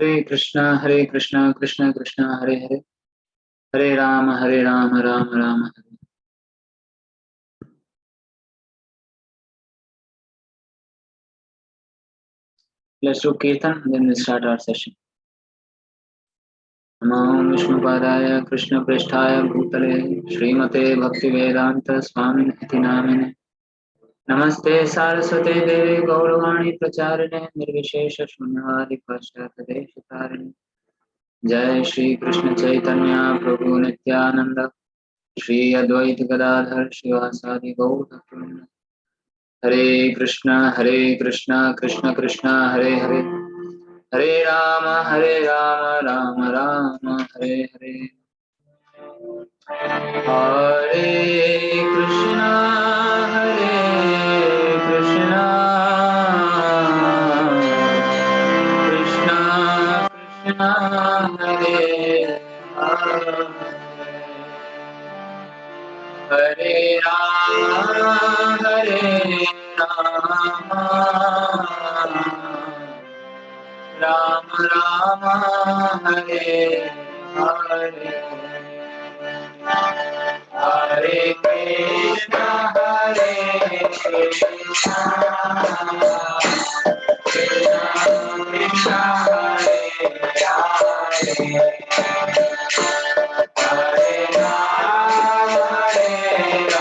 Hare Krishna Krishna Krishna Hare Hare, Hare Ram Ram Ram Hare. Let's do kirtan, then we'll start our session. नमो विष्णुपादाय कृष्णप्रेष्ठाय भूतले श्रीमते भक्तिवेदांत स्वामिने इति नामिने। नमस्ते सारस्वते देवे गौरवाणी प्रचारिणे निर्विशेष शून्यवादी पाश्चात्यदेशतारिणे। जय श्री कृष्ण चैतन्य प्रभु नित्यानंद, श्री अद्वैत गदाधर श्रीवासादि गौर भक्तवृंद। हरे कृष्णा कृष्ण कृष्ण हरे हरे, हरे राम राम राम हरे हरे। हरे कृष्णा कृष्णा कृष्णा हरे हरे, हरे राम राम राम हरे हरे। हरे कृष्णा कृष्णा कृष्णा हरे हरे, हरे राम हरे कृष्णा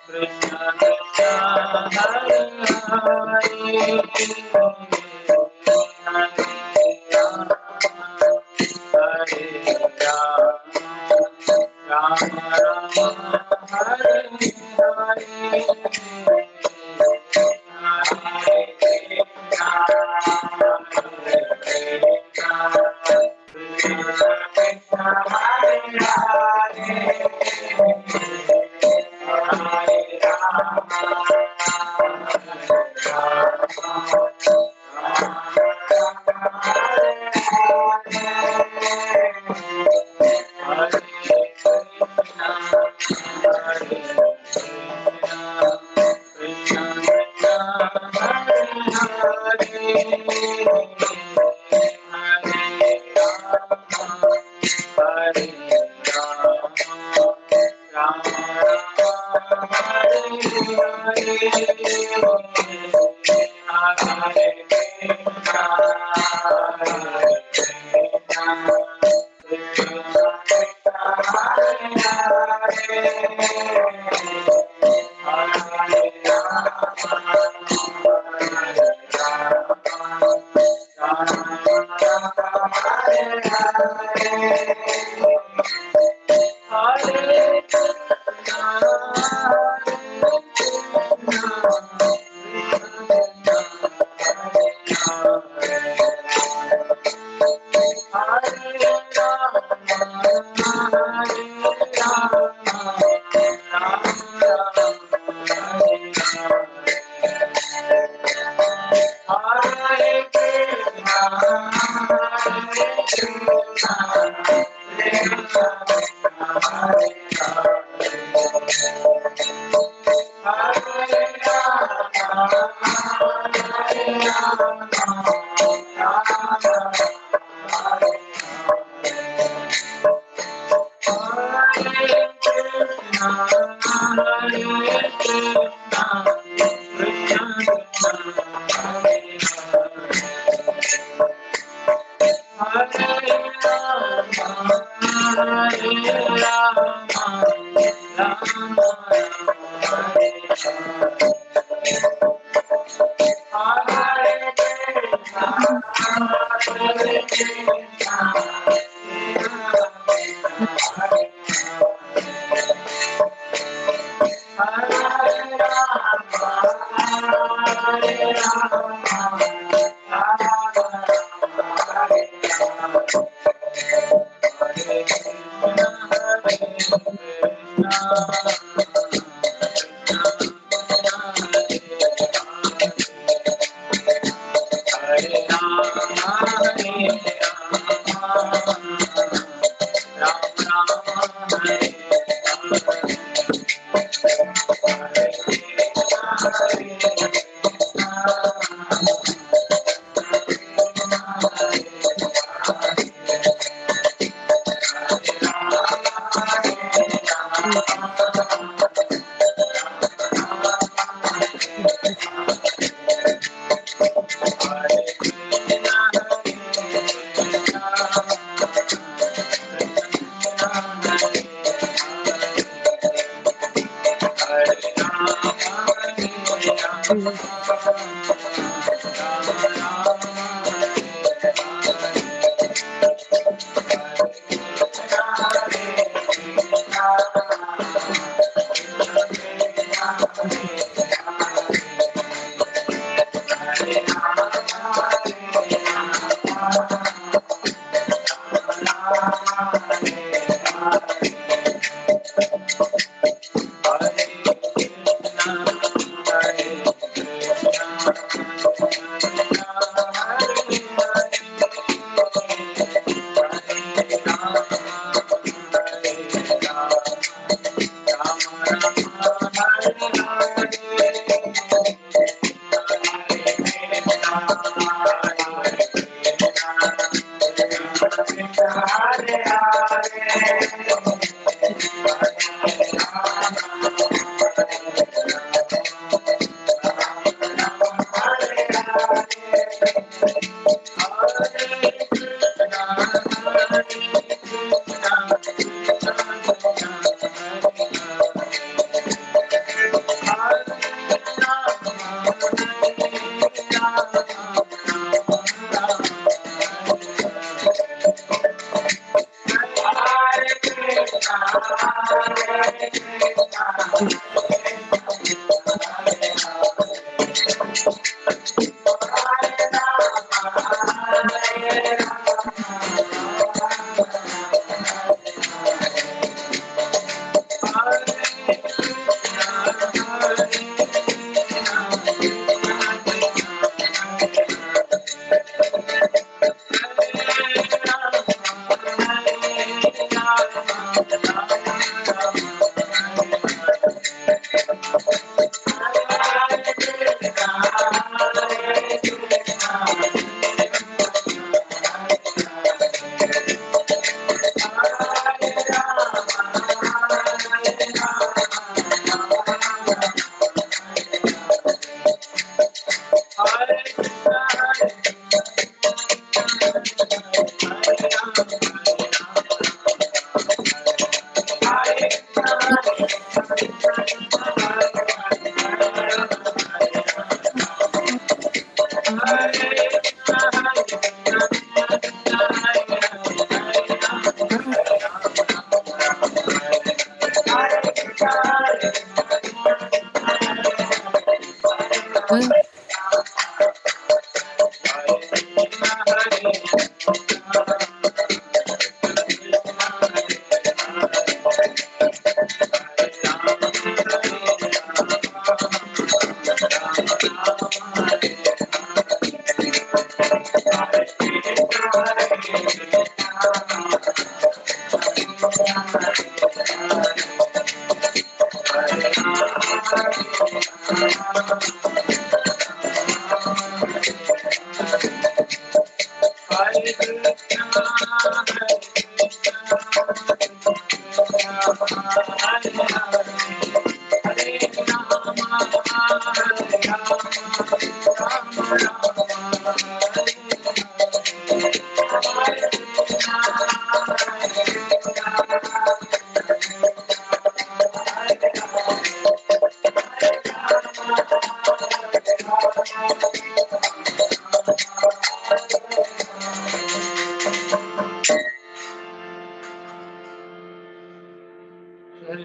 कृष्णा हरे राम राम हरे हरे, हरे कृष्णा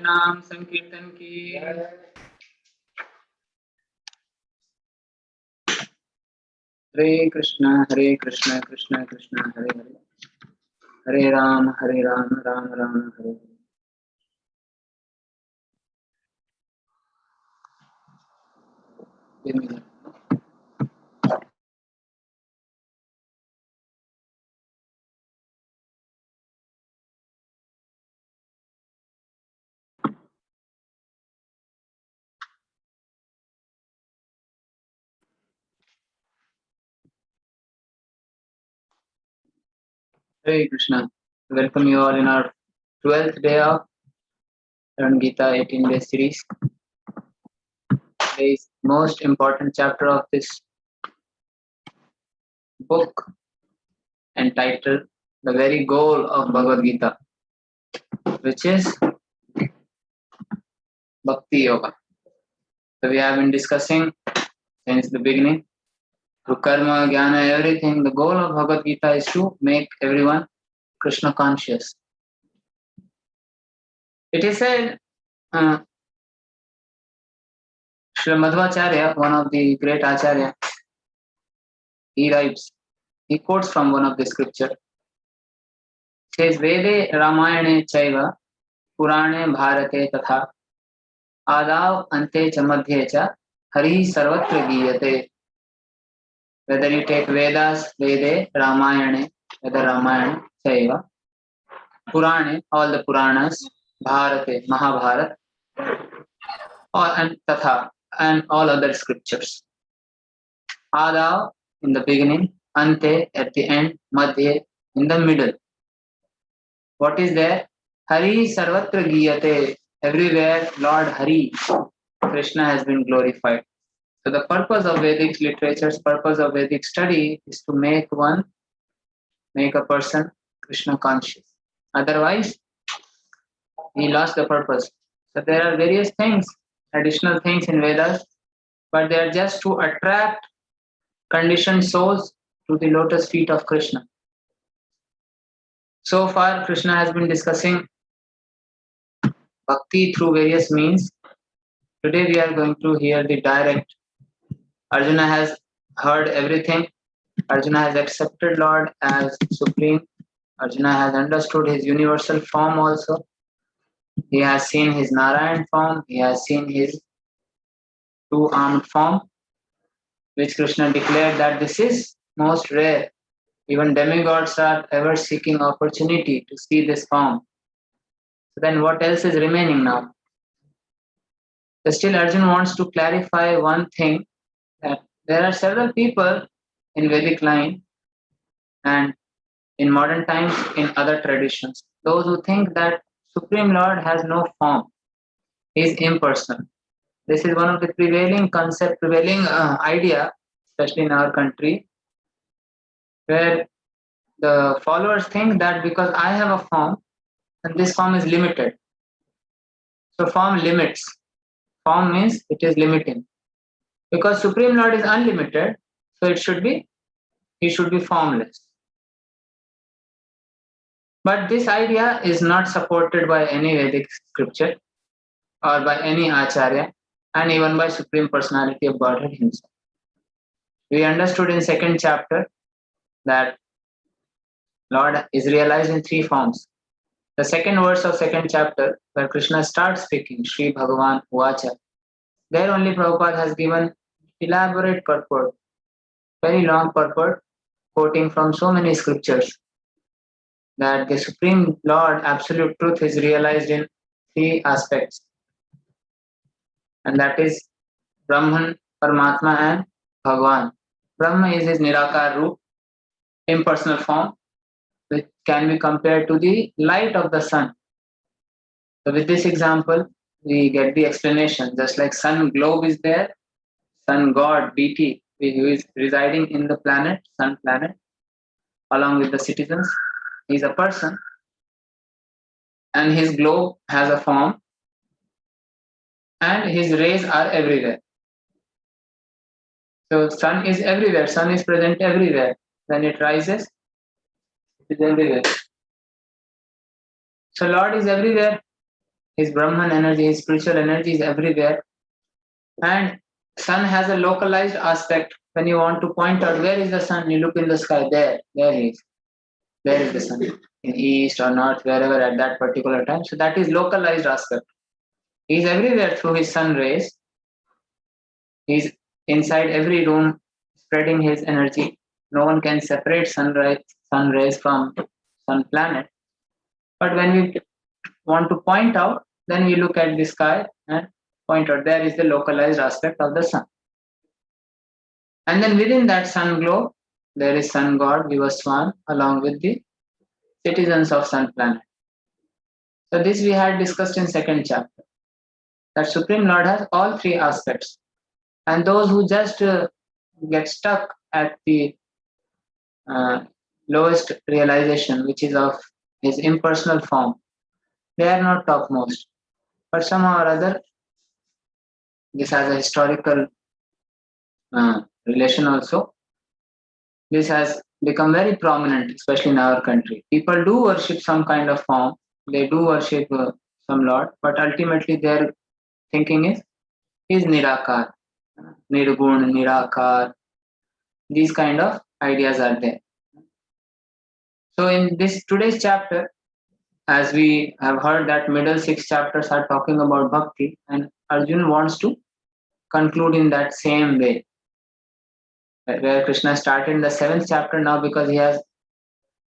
नाम संकीर्तन की। हरे कृष्ण कृष्ण कृष्ण हरे हरे, हरे Ram Ram Ram Hare Hare. Hare Krishna. Welcome you all in our 12th day of Learn Gita 18-day series. The most important chapter of this book, entitled The Very Goal of Bhagavad Gita, which is Bhakti Yoga. So we have been discussing since the beginning, through karma, jnana, everything, the goal of Bhagavad Gita is to make everyone Krishna conscious. It is said, Srila Madhvacharya, one of the great Acharya, he writes, he quotes from one of the scripture, says, Vede Ramayane Chaiva Purane Bharate Tatha Adav Ante Cha Madhye Cha Hari Sarvatra Giyate. Whether you take Vedas, Vede, Ramayane, whether Ramayana, Chaiva, Purane, all the Puranas, Bharate, Mahabharata, and Tatha, and all other scriptures. Adav in the beginning, Ante at the end, Madhye in the middle. What is there? Hari Sarvatra Giyate. Everywhere Lord Hari, Krishna has been glorified. So the purpose of Vedic literature's purpose of Vedic study is to make a person Krishna conscious. Otherwise, he lost the purpose. So there are various things, additional things in Vedas, but they are just to attract conditioned souls to the lotus feet of Krishna. So far, Krishna has been discussing bhakti through various means. Today we are going to hear the direct. Arjuna has heard everything. Arjuna has accepted Lord as supreme. Arjuna has understood his universal form also. He has seen his Narayan form. He has seen his two-armed form, which Krishna declared that this is most rare. Even demigods are ever seeking opportunity to see this form. So then what else is remaining now? So still Arjuna wants to clarify one thing, that there are several people in Vedic line and in modern times in other traditions, those who think that Supreme Lord has no form, he is impersonal. This is one of the prevailing idea, especially in our country, where the followers think that because I have a form, and this form is limited. So form limits. Form means it is limiting. Because Supreme Lord is unlimited, so he should be formless. But this idea is not supported by any Vedic scripture or by any Acharya, and even by Supreme Personality of Godhead himself. We understood in second chapter that Lord is realized in three forms. The second verse of second chapter, where Krishna starts speaking, Sri Bhagavan Uvacha, there only Prabhupada has given elaborate purport, very long purport, quoting from so many scriptures, that the Supreme Lord, Absolute Truth, is realized in three aspects. And that is Brahman, Paramatma, and Bhagavan. Brahma is his Nirakar Roop, impersonal form, which can be compared to the light of the sun. So with this example, we get the explanation. Just like sun globe is there, sun god BT, who is residing in the planet, sun planet, along with the citizens. He's a person, and his globe has a form, and his rays are everywhere. So sun is everywhere. Sun is present everywhere. When it rises, it is everywhere. So Lord is everywhere. His Brahman energy, his spiritual energy is everywhere. And sun has a localized aspect. When you want to point out where is the sun, you look in the sky. There he is. There is the sun. In east or north, wherever at that particular time. So that is localized aspect. He is everywhere through his sun rays. He is inside every room, spreading his energy. No one can separate sun rays from sun planet. But when we want to point out, then we look at the sky and point out there is the localized aspect of the sun. And then within that sun globe, there is sun god Vivaswan along with the citizens of sun planet. So this we had discussed in second chapter. That Supreme Lord has all three aspects. And those who just get stuck at the lowest realization, which is of his impersonal form, they are not topmost. But somehow or other, this has a historical relation also. This has become very prominent, especially in our country. People do worship some kind of form, they do worship some Lord, but ultimately their thinking is Nirakar, Nirgun, Nirakar. These kind of ideas are there. So in this today's chapter, as we have heard that middle 6 chapters are talking about bhakti, and Arjun wants to conclude in that same way. Where Krishna started in the 7th chapter now, because he has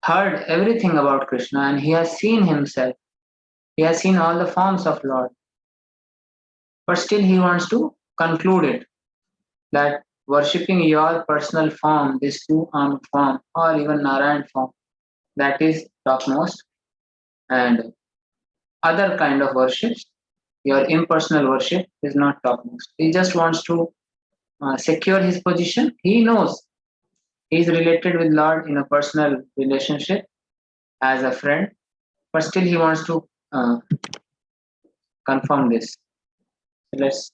heard everything about Krishna and he has seen himself. He has seen all the forms of Lord. But still he wants to conclude it, that worshipping your personal form, this two-armed form, or even Narayan form, that is topmost. And other kind of worships, your impersonal worship, is not topmost. He just wants to secure his position. He knows he is related with Lord in a personal relationship as a friend, but still he wants to confirm this. So let's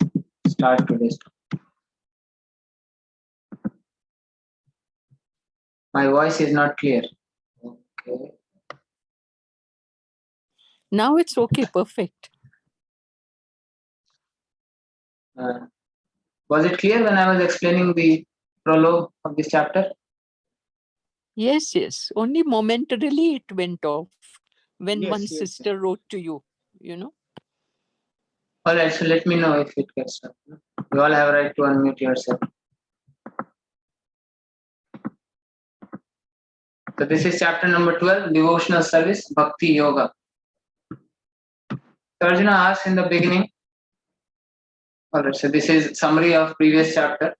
start today's. My voice is not clear. Okay. Now it's okay, perfect. Was it clear when I was explaining the prologue of this chapter? Yes. Only momentarily it went off when Yes, one yes, sister wrote to you, you know. All right, so let me know if it gets stuck. You all have a right to unmute yourself. So this is chapter number 12, Devotional Service, Bhakti Yoga. So Arjuna asked in the beginning. All right, so this is summary of previous chapter.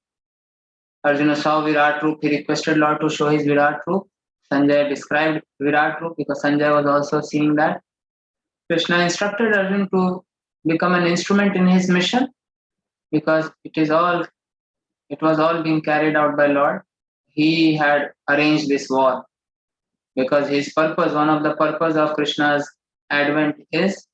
Arjuna saw Virat Roop. He requested Lord to show his Virat Roop. Sanjay described Virat Roop because Sanjay was also seeing that. Krishna instructed Arjuna to become an instrument in his mission, because it was all being carried out by Lord. He had arranged this war because his purpose, one of the purpose of Krishna's advent is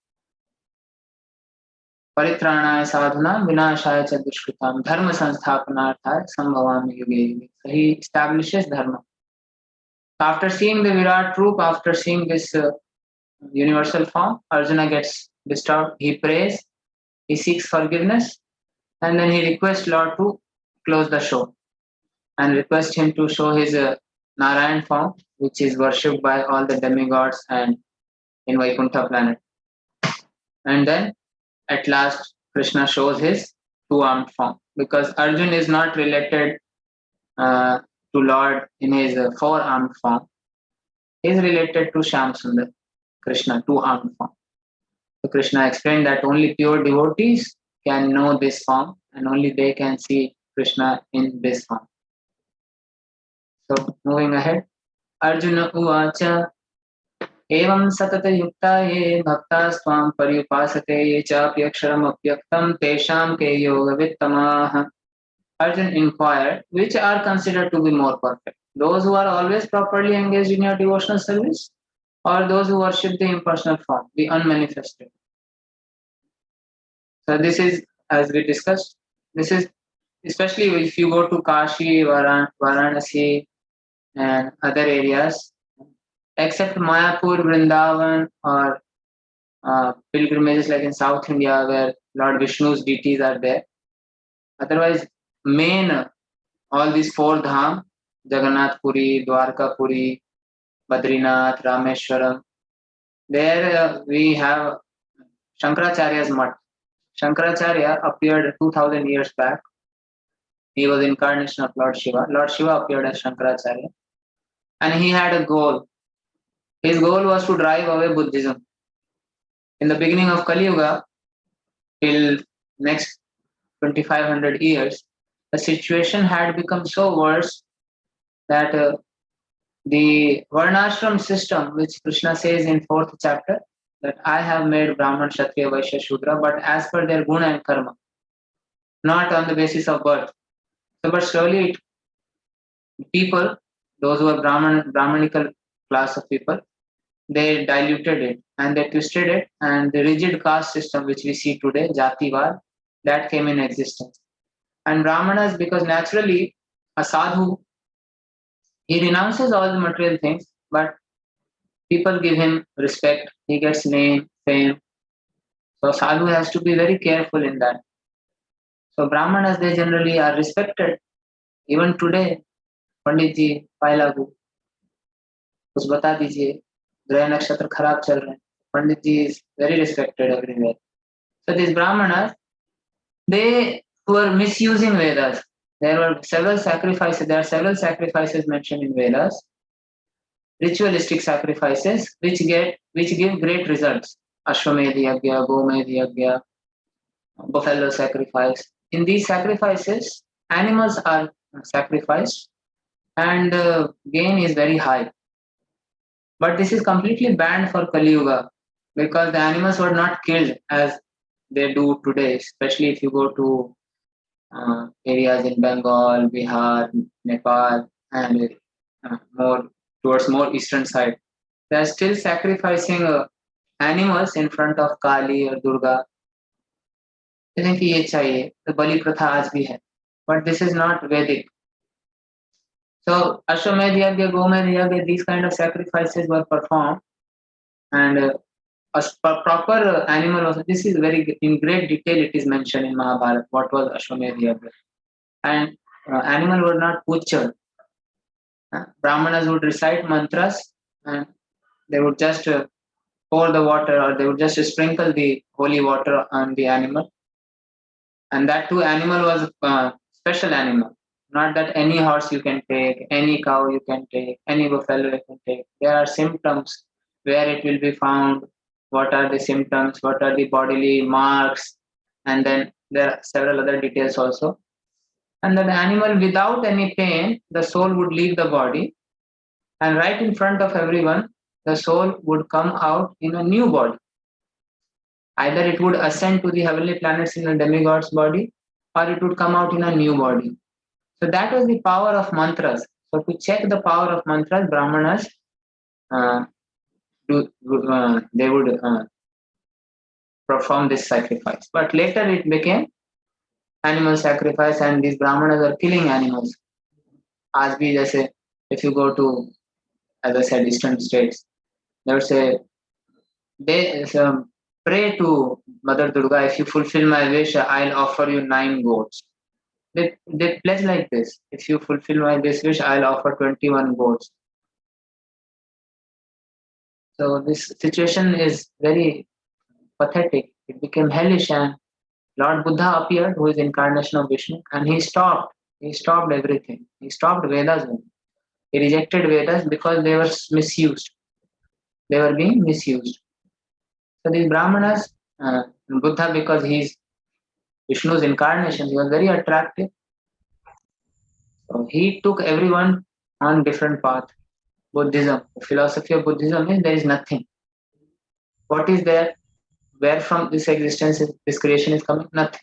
Paritranaya sadhuna vinashaya cha dushkritam dharma sansthapanarthaya sambhavami yuge yuge. So he establishes dharma. After seeing the Virat Roop, after seeing this universal form, Arjuna gets disturbed. He prays, he seeks forgiveness, and then he requests Lord to close the show and request him to show his Narayan form, which is worshipped by all the demigods and in Vaikuntha planet. And then at last Krishna shows his two-armed form, because Arjun is not related to Lord in his four-armed form. He is related to Shyam Sundar, Krishna, two-armed form. So Krishna explained that only pure devotees can know this form and only they can see Krishna in this form. So moving ahead, Arjuna Uvacha एवं सतत युक्ता ये भक्तास्त्वां पर्युपासते ये चाप्यक्षरम् अव्यक्तं तेषां के योगवित्तमाः. Arjun inquired, which are considered to be more perfect? Those who are always properly engaged in your devotional service, or those who worship the impersonal form, the unmanifested? So this is, as we discussed, this is especially if you go to Kashi, Varanasi, and other areas, except Mayapur, Vrindavan, or pilgrimages like in South India where Lord Vishnu's deities are there. Otherwise, main all these four dham, Jagannath Puri, Dwarka Puri, Badrinath, Rameshwaram. There we have Shankaracharya's mutt. Shankaracharya appeared 2000 years back. He was incarnation of Lord Shiva. Lord Shiva appeared as Shankaracharya. And he had a goal. His goal was to drive away Buddhism. In the beginning of Kali Yuga, till next 2500 years, the situation had become so worse that the Varnashram system, which Krishna says in 4th chapter, that I have made Brahman, Kshatriya, Vaishya, Shudra, but as per their guna and karma, not on the basis of birth. So, but slowly people, those who are Brahmanical class of people, they diluted it and they twisted it, and the rigid caste system which we see today, Jativad, that came in existence. And Brahmanas, because naturally a sadhu, he renounces all the material things, but people give him respect, he gets name, fame. So sadhu has to be very careful in that. So Brahmanas, they generally are respected. Even today, पंडित जी पाए लागू कुछ बता दीजिए, ग्रह नक्षत्र खराब चल रहे हैं, पंडित जी is very respected everywhere. So these brahmanas, they were misusing Vedas. There were several sacrifices. There are several sacrifices mentioned in Vedas, ritualistic sacrifices which give great results. Ashwamedh yagya, Gomedh yagya, buffalo sacrifice. In these sacrifices, animals are sacrificed and gain is very high. But this is completely banned for Kali Yuga because the animals were not killed as they do today, especially if you go to areas in Bengal, Bihar, Nepal, and more towards more eastern side. They are still sacrificing animals in front of Kali or Durga. कहते कि ये चाहिए, तो बलि प्रथा आज भी है, but this is not Vedic. So Ashwamedh Yagya, Gomedh Yagya, these kind of sacrifices were performed, and a proper animal was. This is very in great detail. It is mentioned in Mahabharata what was Ashwamedh Yagya, and animal were not butchered. Brahmanas would recite mantras, and they would just pour the water, or they would just sprinkle the holy water on the animal, and that too animal was special animal. Not that any horse you can take, any cow you can take, any buffalo you can take. There are symptoms where it will be found, what are the symptoms, what are the bodily marks, and then there are several other details also. And then the animal without any pain, the soul would leave the body, and right in front of everyone, the soul would come out in a new body. Either it would ascend to the heavenly planets in a demigod's body, or it would come out in a new body. So that was the power of mantras. So to check the power of mantras, Brahmanas they would perform this sacrifice. But later it became animal sacrifice, and these Brahmanas are killing animals. As we just say, if you go to, as I said, eastern states, they would say, they pray to Mother Durga, if you fulfill my wish, I'll offer you 9 goats. They pledge like this: if you fulfill my this wish, I'll offer 21 goats. So this situation is very pathetic. It became hellish, and Lord Buddha appeared, who is incarnation of Vishnu, and he stopped. He stopped everything. He stopped Vedas. He rejected Vedas because they were misused. They were being misused. So these Brahmanas, Buddha, because he's Vishnu's incarnation, he was very attractive. So he took everyone on different path. Buddhism. The philosophy of Buddhism is there is nothing. What is there? Where from this existence, this creation is coming? Nothing.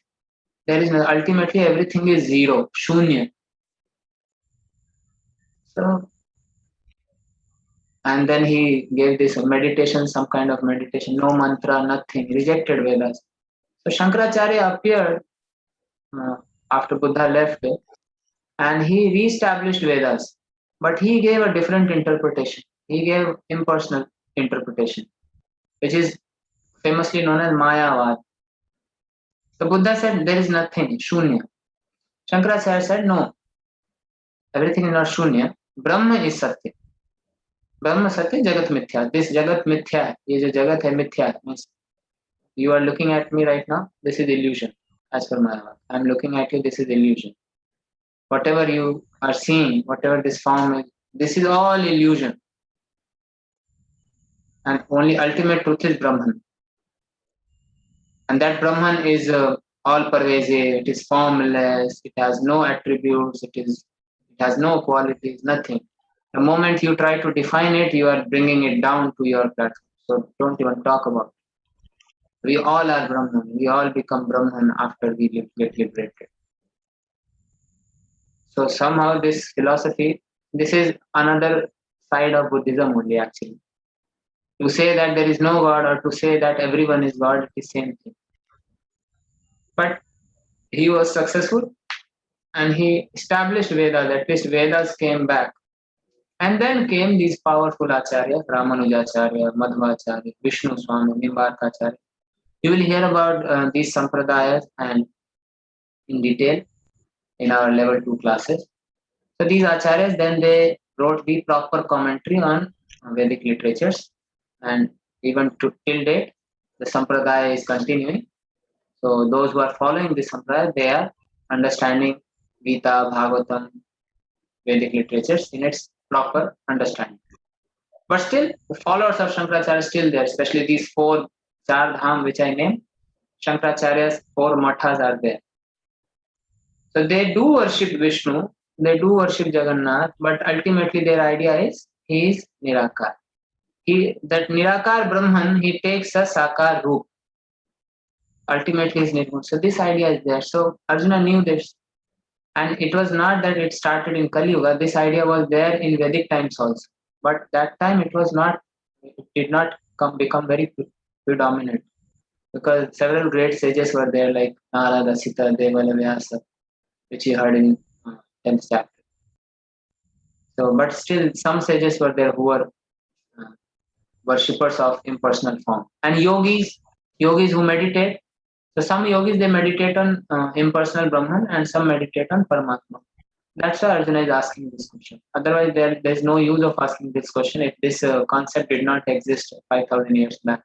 There is no, ultimately everything is zero, shunya. So, and then he gave this meditation, some kind of meditation, no mantra, nothing, rejected Vedas. So Shankaracharya appeared after Buddha left, and he re-established Vedas, but he gave a different interpretation. He gave impersonal interpretation, which is famously known as Mayavad. So Buddha said there is nothing, shunya. Shankaracharya said no, everything is not shunya. Brahma is satya. ब्रह्म सत्य जगत मिथ्या. This जगत मिथ्या है. ये जो जगत है मिथ्या है. Means you are looking at me right now, this is illusion. As per Mayavad, I am looking at you, this is illusion. Whatever you are seeing, whatever this form is, this is all illusion, and only ultimate truth is Brahman. And that Brahman is all pervasive. It is formless, it has no attributes, it has no qualities, nothing. The moment you try to define it, you are bringing it down to your platform. So don't even talk about it. We all are Brahman. We all become Brahman after we get liberated. So somehow this philosophy, this is another side of Buddhism only actually. To say that there is no God or to say that everyone is God, it is same thing. But he was successful and he established Vedas. At least Vedas came back. And then came these powerful acharyas, Ramanujacharya, Madhvacharya, Vishnu Swami, Nimbarkacharya. You will hear about these sampradayas and in detail in our level 2 classes. So these acharyas, then they wrote the proper commentary on Vedic literatures, and even till date, the sampradaya is continuing. So those who are following this sampradaya, they are understanding Gita, Bhagavatam, Vedic literatures in its proper understanding. But still, the followers of Shankaracharya are still there, especially these 4 Char Dham which I named. Shankaracharya's 4 mathas are there. So they do worship Vishnu, they do worship Jagannath, but ultimately their idea is he is Nirakar. That Nirakar Brahman, he takes a Sakar roop. Ultimately is Nirgun. So this idea is there. So Arjuna knew this. And it was not that it started in Kali Yuga. This idea was there in Vedic times also. But that time it did not become very predominant. Because several great sages were there like Narada, Sita, Devala, Vyasa, which you heard in 10th chapter. So, but still some sages were there who were worshippers of impersonal form. And yogis who meditate. So some yogis, they meditate on impersonal Brahman and some meditate on Paramatma. That's why Arjuna is asking this question. Otherwise, there's no use of asking this question if this concept did not exist 5,000 years back.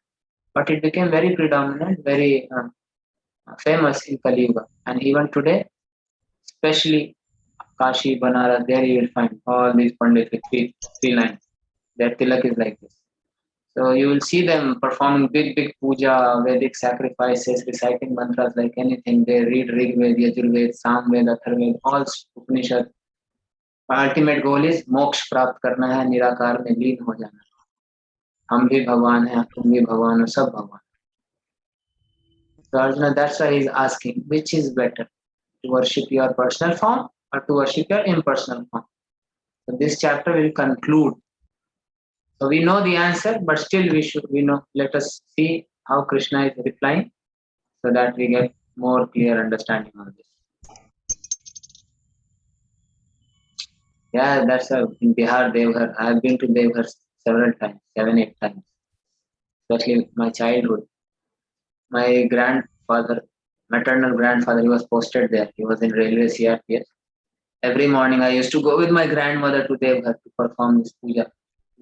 But it became very predominant, very famous in Kali Yuga. And even today, especially Kashi, Banaras, there you will find all these pandits with three lines. Their tilak is like this. So you will see them performing big puja, Vedic sacrifices, reciting mantras like anything. They read Rig Veda, Yajurveda, Samveda, Atharveda, all Upanishad. Ultimate goal is मोक्ष प्राप्त करना है, निराकार में लीन हो जाना. हम भी भगवान हैं, तुम भी भगवान हो, सब भगवान. So Arjuna, that's why he's asking, which is better, to worship your personal form or to worship your impersonal form? So this chapter will conclude. So we know the answer, but still we know. Let us see how Krishna is replying, so that we get more clear understanding on this. Yeah, that's in Bihar, Devghar. I have been to Devghar several times, 7-8 times, especially my childhood. My grandfather, maternal grandfather, he was posted there. He was in railway CRPS. Every morning I used to go with my grandmother to Devghar to perform this puja.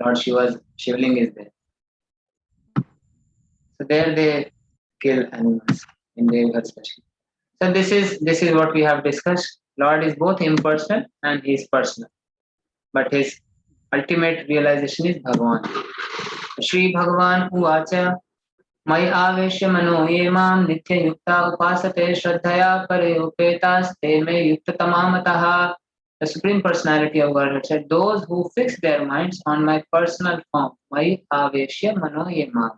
Lord Shiva's Shivling is there. So there they kill animals in Devghar especially. So this is what we have discussed. Lord is both impersonal and he is personal. But his ultimate realization is Bhagavan. Shri Bhagavan Uvacha Mai Aveshya Mano Yemam Nitya Yukta Upasate Shraddhaya Pare Upetas Te Me Yukta Tamamataha the Supreme Personality of Godhead said, those who fix their minds on my personal form, Mai Aveshya Mano Yema,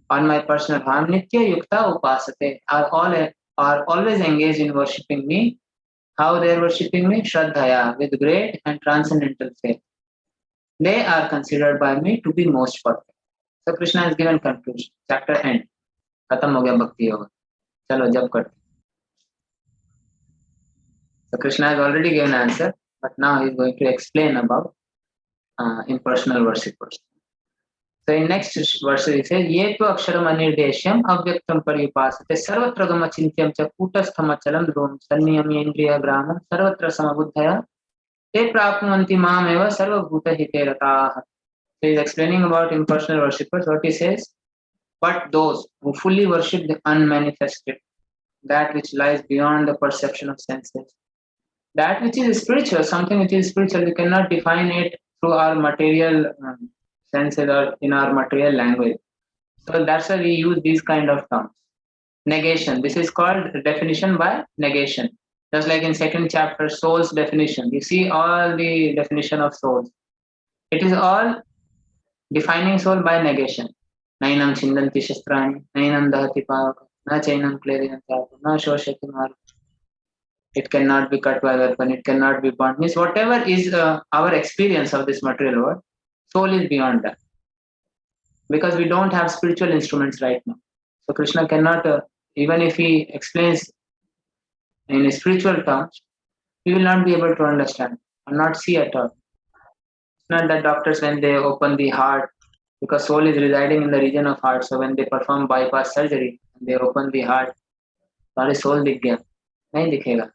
on my personal form, Nitya Yukta Upasate, are always engaged in worshipping me. How they are worshipping me? Shraddhaya, with great and transcendental faith. They are considered by me to be most perfect. So Krishna has given conclusion. Chapter end. खत्म हो गया भक्ति योग. चलो जब करते. So Krishna has already given answer, but now he is going to explain about impersonal worshippers. So in next verse he says, "Ye tu aksharam anirdeshyam avyaktam paryupasate sarvatra gamachintyam cha kutastham achalam dhruvam sanniyam indriya gramam sarvatra samabuddhaya te prapnuvanti mam eva sarvabhuta hite rataah." So he is explaining about impersonal worshippers. What he says, but those who fully worship the unmanifested, that which lies beyond the perception of senses, that which is spiritual, something which is spiritual, we cannot define it through our material senses or in our material language. So that's why we use these kind of terms. Negation. This is called definition by negation. Just like in second chapter, soul's definition. You see all the definition of souls. It is all defining soul by negation. Nainam chindanti shastrani, nainam dahati pavaka, na chainam kleriyantapu, na shoshati maru. It cannot be cut by weapon, it cannot be burnt. Means whatever is our experience of this material world, soul is beyond that. Because we don't have spiritual instruments right now. So Krishna cannot, even if he explains in spiritual terms, we will not be able to understand or not see at all. It's not that doctors, when they open the heart, because soul is residing in the region of heart, so when they perform bypass surgery, they open the heart, सारे soul दिख गया, नहीं दिखेगा.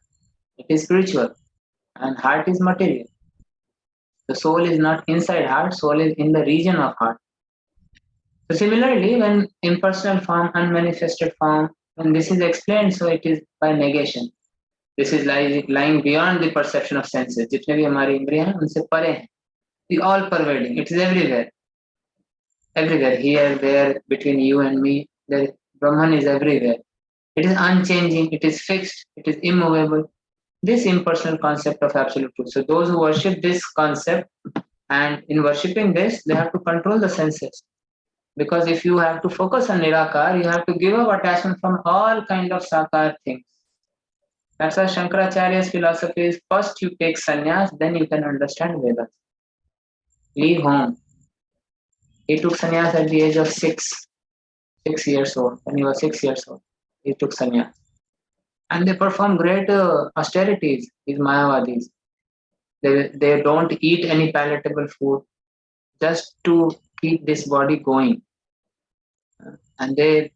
It is spiritual and heart is material. The soul is not inside heart, soul is in the region of heart. So similarly, when impersonal form, unmanifested form, when this is explained, so it is by negation. This is lying beyond the perception of senses. जितने भी हमारी इंद्रियां हैं उनसे परे हैं. The all pervading. It is everywhere. Everywhere, here, there, between you and me, there Brahman is everywhere. It is unchanging, it is fixed, it is immovable. This impersonal concept of absolute truth. So those who worship this concept, and in worshipping this, they have to control the senses. Because if you have to focus on Nirakar, you have to give up attachment from all kind of Sakar things. That's why Shankaracharya's philosophy is first you take sannyas, then you can understand Vedas. Leave home. He took sannyas at the age of 6 years old. When he was 6 years old, he took sannyas. And they perform great austerities, these Mayavadis. They don't eat any palatable food just to keep this body going. And they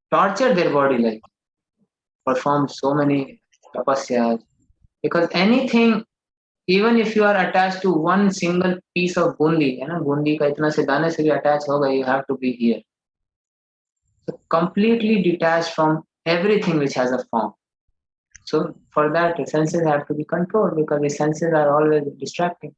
torture their body, like perform so many tapasyas. Because anything, even if you are attached to one single piece of bundi, bundi ka itna se dane se bhi attach hoga, you have to be here. So completely detached from everything which has a form. So for that, the senses have to be controlled because the senses are always distracting.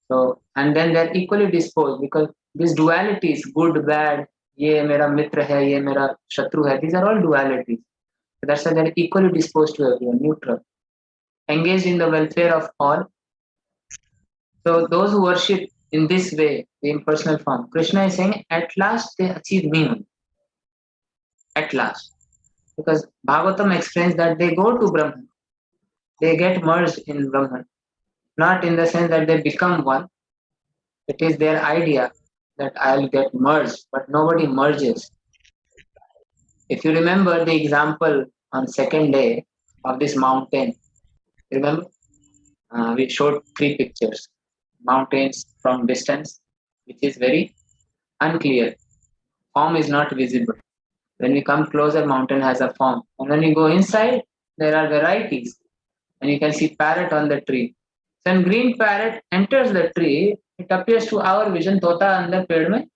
So, and then they're equally disposed because these dualities, good, bad, ye mera mitra hai, ye mera shatru hai, these are all dualities. So that's why they're equally disposed to everyone, neutral, engaged in the welfare of all. So those who worship in this way, the impersonal form, Krishna is saying, at last they achieve me. At last. Because Bhagavatam explains that they go to Brahman. They get merged in Brahman. Not in the sense that they become one. It is their idea that I'll get merged, but nobody merges. If you remember the example on second day of this mountain, remember? We showed 3 pictures. Mountains from distance, which is very unclear. Form is not visible. When we come closer, mountain has a form. And when you go inside, there are varieties. And you can see parrot on the tree. So when green parrot enters the tree, it appears to our vision, Tota andar ped mein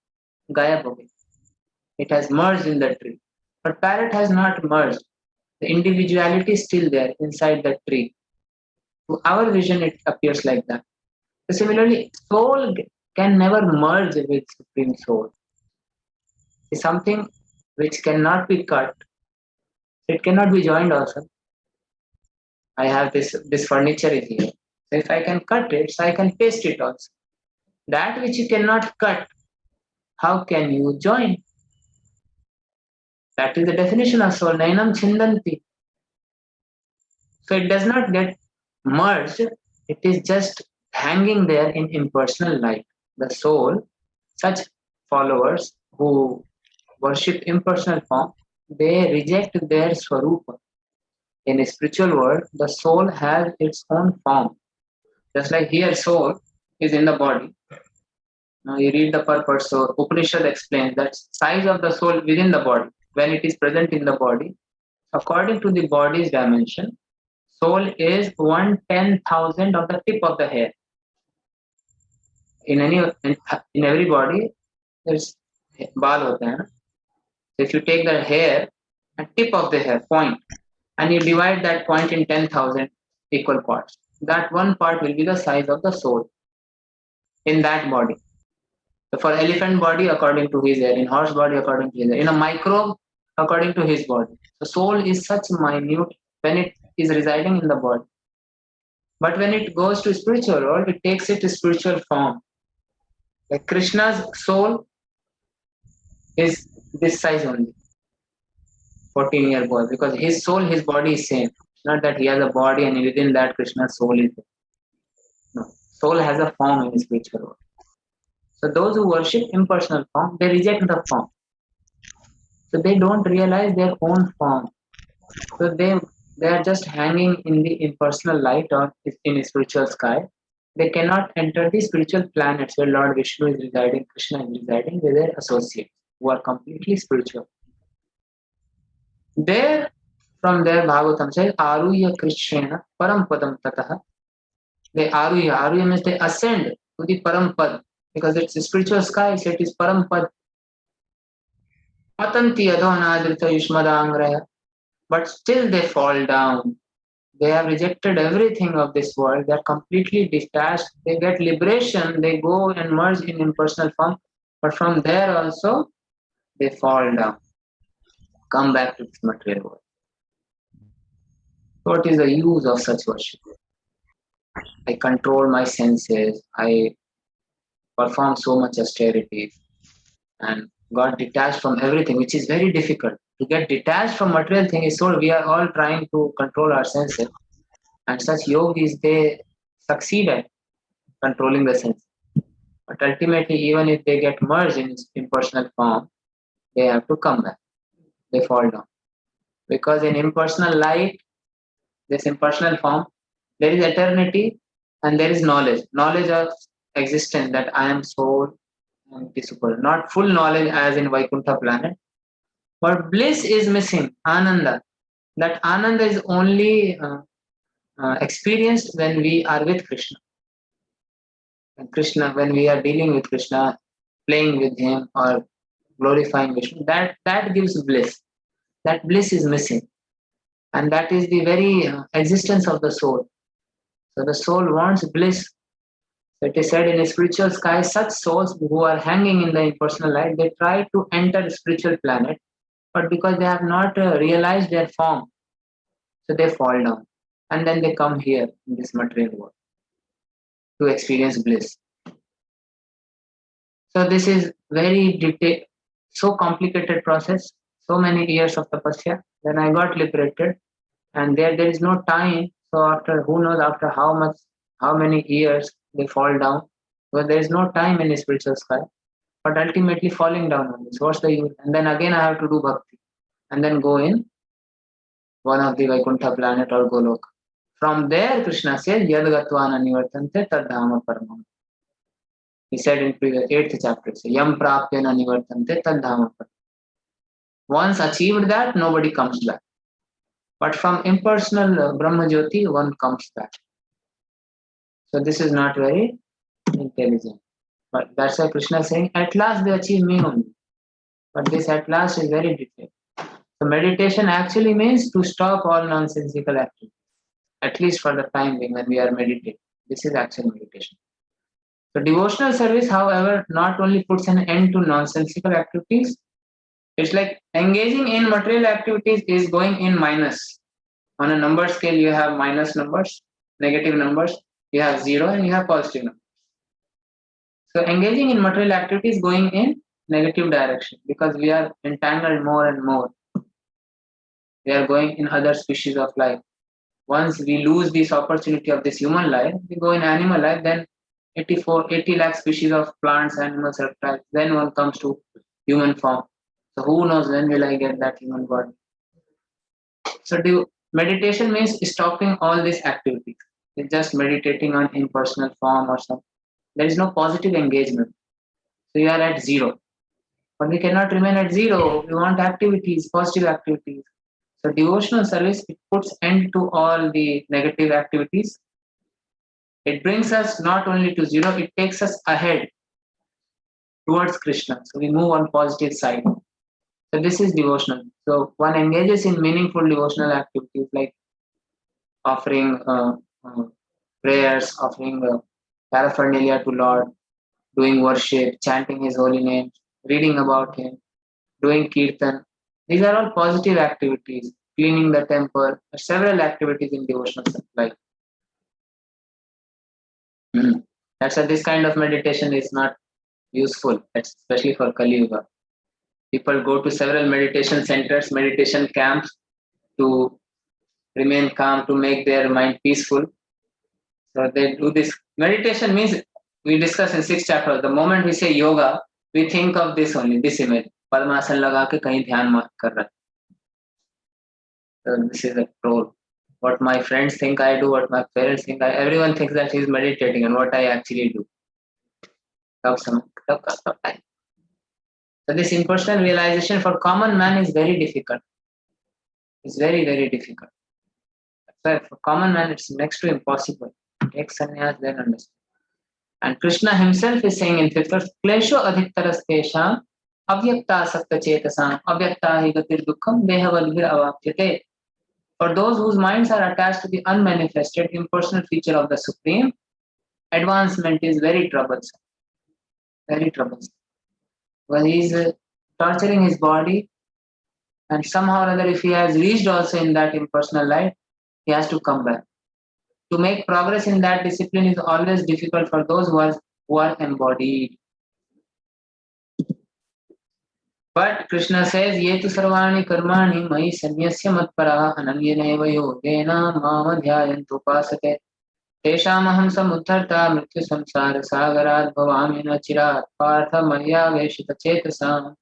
gayab ho gayi. It has merged in the tree. But parrot has not merged. The individuality is still there inside the tree. To our vision, it appears like that. So similarly, soul can never merge with Supreme Soul. It's something which cannot be cut. It cannot be joined also. I have this furniture is here. So if I can cut it, so I can paste it also. That which you cannot cut, how can you join? That is the definition of soul. Nainam chindanti. So it does not get merged. It is just hanging there in impersonal light. The soul, such followers who worship impersonal form, they reject their swarupa. In a spiritual world, the soul has its own form. Just like here, soul is in the body. Now you read the purpose. So Upanishad explains that size of the soul within the body, when it is present in the body, according to the body's dimension, soul is 1/10,000 of the tip of the hair. In every body, there's बाल होते हैं ना. So if you take the hair, a tip of the hair point, and you divide that point in 10,000 equal parts, that one part will be the size of the soul in that body. So for elephant body, according to his hair, in horse body, according to his hair, in a microbe, according to his body. So soul is such minute when it is residing in the body. But when it goes to spiritual world, it takes it to spiritual form. Like Krishna's soul is this size only, 14-year boy, because his soul, his body is same. It's not that he has a body and within that Krishna's soul is there. No, soul has a form in spiritual world. So those who worship impersonal form, they reject the form. So they don't realize their own form. So they are just hanging in the impersonal light or in a spiritual sky. They cannot enter the spiritual planets where Lord Vishnu is residing, Krishna is residing with their associates who are completely spiritual. There, from there, Bhagavatam says, Aruya Krishnena Param Padam Tataha. They Aruya means they ascend to the Param Pad, because it's a spiritual sky, so it is Param Pad. Patanti Adonadrita Yushmadangraya. But still they fall down. They have rejected everything of this world. They are completely detached. They get liberation. They go and merge in impersonal form. But from there also, they fall down. Come back to this material world. What is the use of such worship? I control my senses. I perform so much austerity and got detached from everything, which is very difficult. To get detached from material thing is so we are all trying to control our senses. And such yogis, they succeed at controlling the senses. But ultimately, even if they get merged in impersonal form, they have to come back. They fall down. Because in impersonal light, this impersonal form, there is eternity and there is knowledge. Knowledge of existence that I am soul and the super. Not full knowledge as in Vaikuntha planet. But bliss is missing, Ananda. That Ananda is only experienced when we are with Krishna. And Krishna, when we are dealing with Krishna, playing with him or glorifying Vishnu, that gives bliss. That bliss is missing. And that is the very existence of the soul. So the soul wants bliss. So it is said in a spiritual sky, such souls who are hanging in the impersonal light, they try to enter the spiritual planet, but because they have not realized their form, so they fall down. And then they come here in this material world to experience bliss. So this is very detailed, so complicated process, so many years of tapasya. Then I got liberated, and there is no time. So after who knows after how many years they fall down. Because there is no time in the spiritual sky, but ultimately falling down on this. What's the use? And then again I have to do bhakti, and then go in one of the Vaikuntha planet or Golok. From there, Krishna says, Yad Gatvana Nivartante Tadhama Paramam. He said in previous 8th chapter, Yam Prapyana Nivartante Tadhama Paramam. Once achieved that, nobody comes back. But from impersonal Brahma Jyoti, one comes back. So this is not very intelligent. But that's why Krishna is saying, at last they achieve me only. But this at last is very detailed. So meditation actually means to stop all nonsensical activity. At least for the time being when we are meditating. This is actual meditation. So devotional service, however, not only puts an end to nonsensical activities, it's like engaging in material activities is going in minus. On a number scale, you have minus numbers, negative numbers, you have 0, and you have positive numbers. So engaging in material activity is going in negative direction because we are entangled more and more. We are going in other species of life. Once we lose this opportunity of this human life, we go in animal life, then 80 lakh species of plants, animals, reptiles, then one comes to human form. So who knows when will I get that human body? So meditation means stopping all these activities. It's just meditating on impersonal form or something. There is no positive engagement. So you are at 0. But we cannot remain at 0. We want activities, positive activities. So devotional service, it puts end to all the negative activities. It brings us not only to 0, it takes us ahead towards Krishna. So we move on positive side. So this is devotional. So one engages in meaningful devotional activities like offering prayers, offering paraphernalia to Lord, doing worship, chanting His holy name, reading about Him, doing kirtan. These are all positive activities. Cleaning the temple, several activities in devotional life. That's why this kind of meditation is not useful, especially for Kali Yuga. People go to several meditation centers, meditation camps to remain calm, to make their mind peaceful. So they do this. Meditation means, we discuss in 6th chapter, the moment we say yoga, we think of this only, this image. Padmasan लगा के कहीं ध्यान कर रहा है. So this is a role. What my friends think I do, what my parents think everyone thinks that he's meditating, and what I actually do. So this impersonal realization for common man is very difficult. It's very, very difficult. But for common man, it's next to impossible. Take sannyas, then understand. And Krishna himself is saying in 5th verse, Klesho adhiktarastesham avyakta sakta chetasam avyakta hi gatir dukkham dehavalvir avapyate. For those whose minds are attached to the unmanifested, impersonal feature of the Supreme, advancement is very troublesome. Very troublesome. Well, he is torturing his body, and somehow or other, if he has reached also in that impersonal life, he has to come back. To make progress in that discipline is always difficult for those who are embodied. But Krishna says, Yetu sarvani karmani mai sanyasya matpara ananyaneva yogena mamadhyayantu pasate teshamaham samudharta mrityu samsara sagarat bhavami nachirat partha maryaveshita chetasam.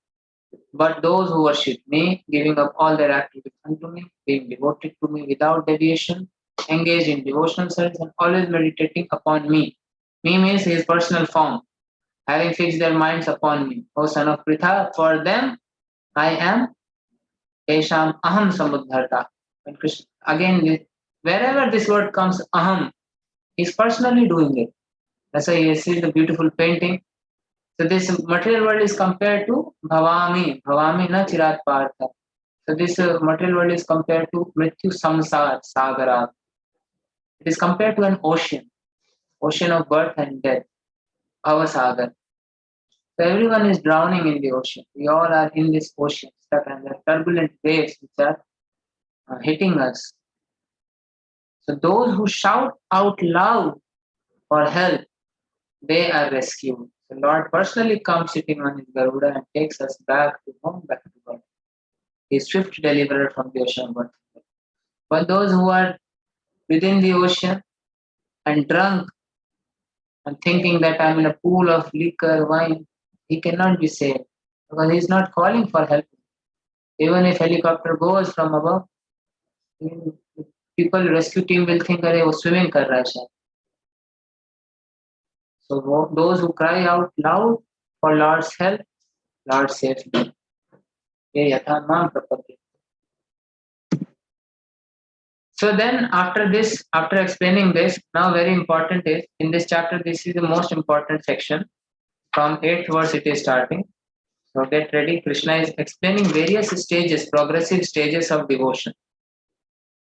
But those who worship me, giving up all their activities unto me, being devoted to me without deviation, engaged in devotional service and always meditating upon me. Me means his personal form, having fixed their minds upon me. O son of Pritha, for them I am Tesham Aham Samudharta. When Krishna, again, wherever this word comes, Aham, he's personally doing it. That's why you see the beautiful painting. So this material world is compared to Bhavami, Bhavami na Chirat Partha. So this material world is compared to Mrityu Samsar, Sagara. It is compared to an ocean of birth and death, Bhavasagar. So everyone is drowning in the ocean. We all are in this ocean, stuck, and there are turbulent waves which are hitting us. So those who shout out loud for help, they are rescued. The Lord personally comes sitting on his Garuda and takes us back to home, back to God. He is swift deliverer from the ocean. But those who are within the ocean and drunk and thinking that I'm in a pool of liquor, wine, he cannot be saved because he is not calling for help. Even if helicopter goes from above, people rescue team will think that he was swimming kar raha hai. So those who cry out loud for Lord's help, Lord saves them. So then after this, after explaining this, now very important is, in this chapter, this is the most important section. From 8th verse it is starting. So get ready. Krishna is explaining various stages, progressive stages of devotion.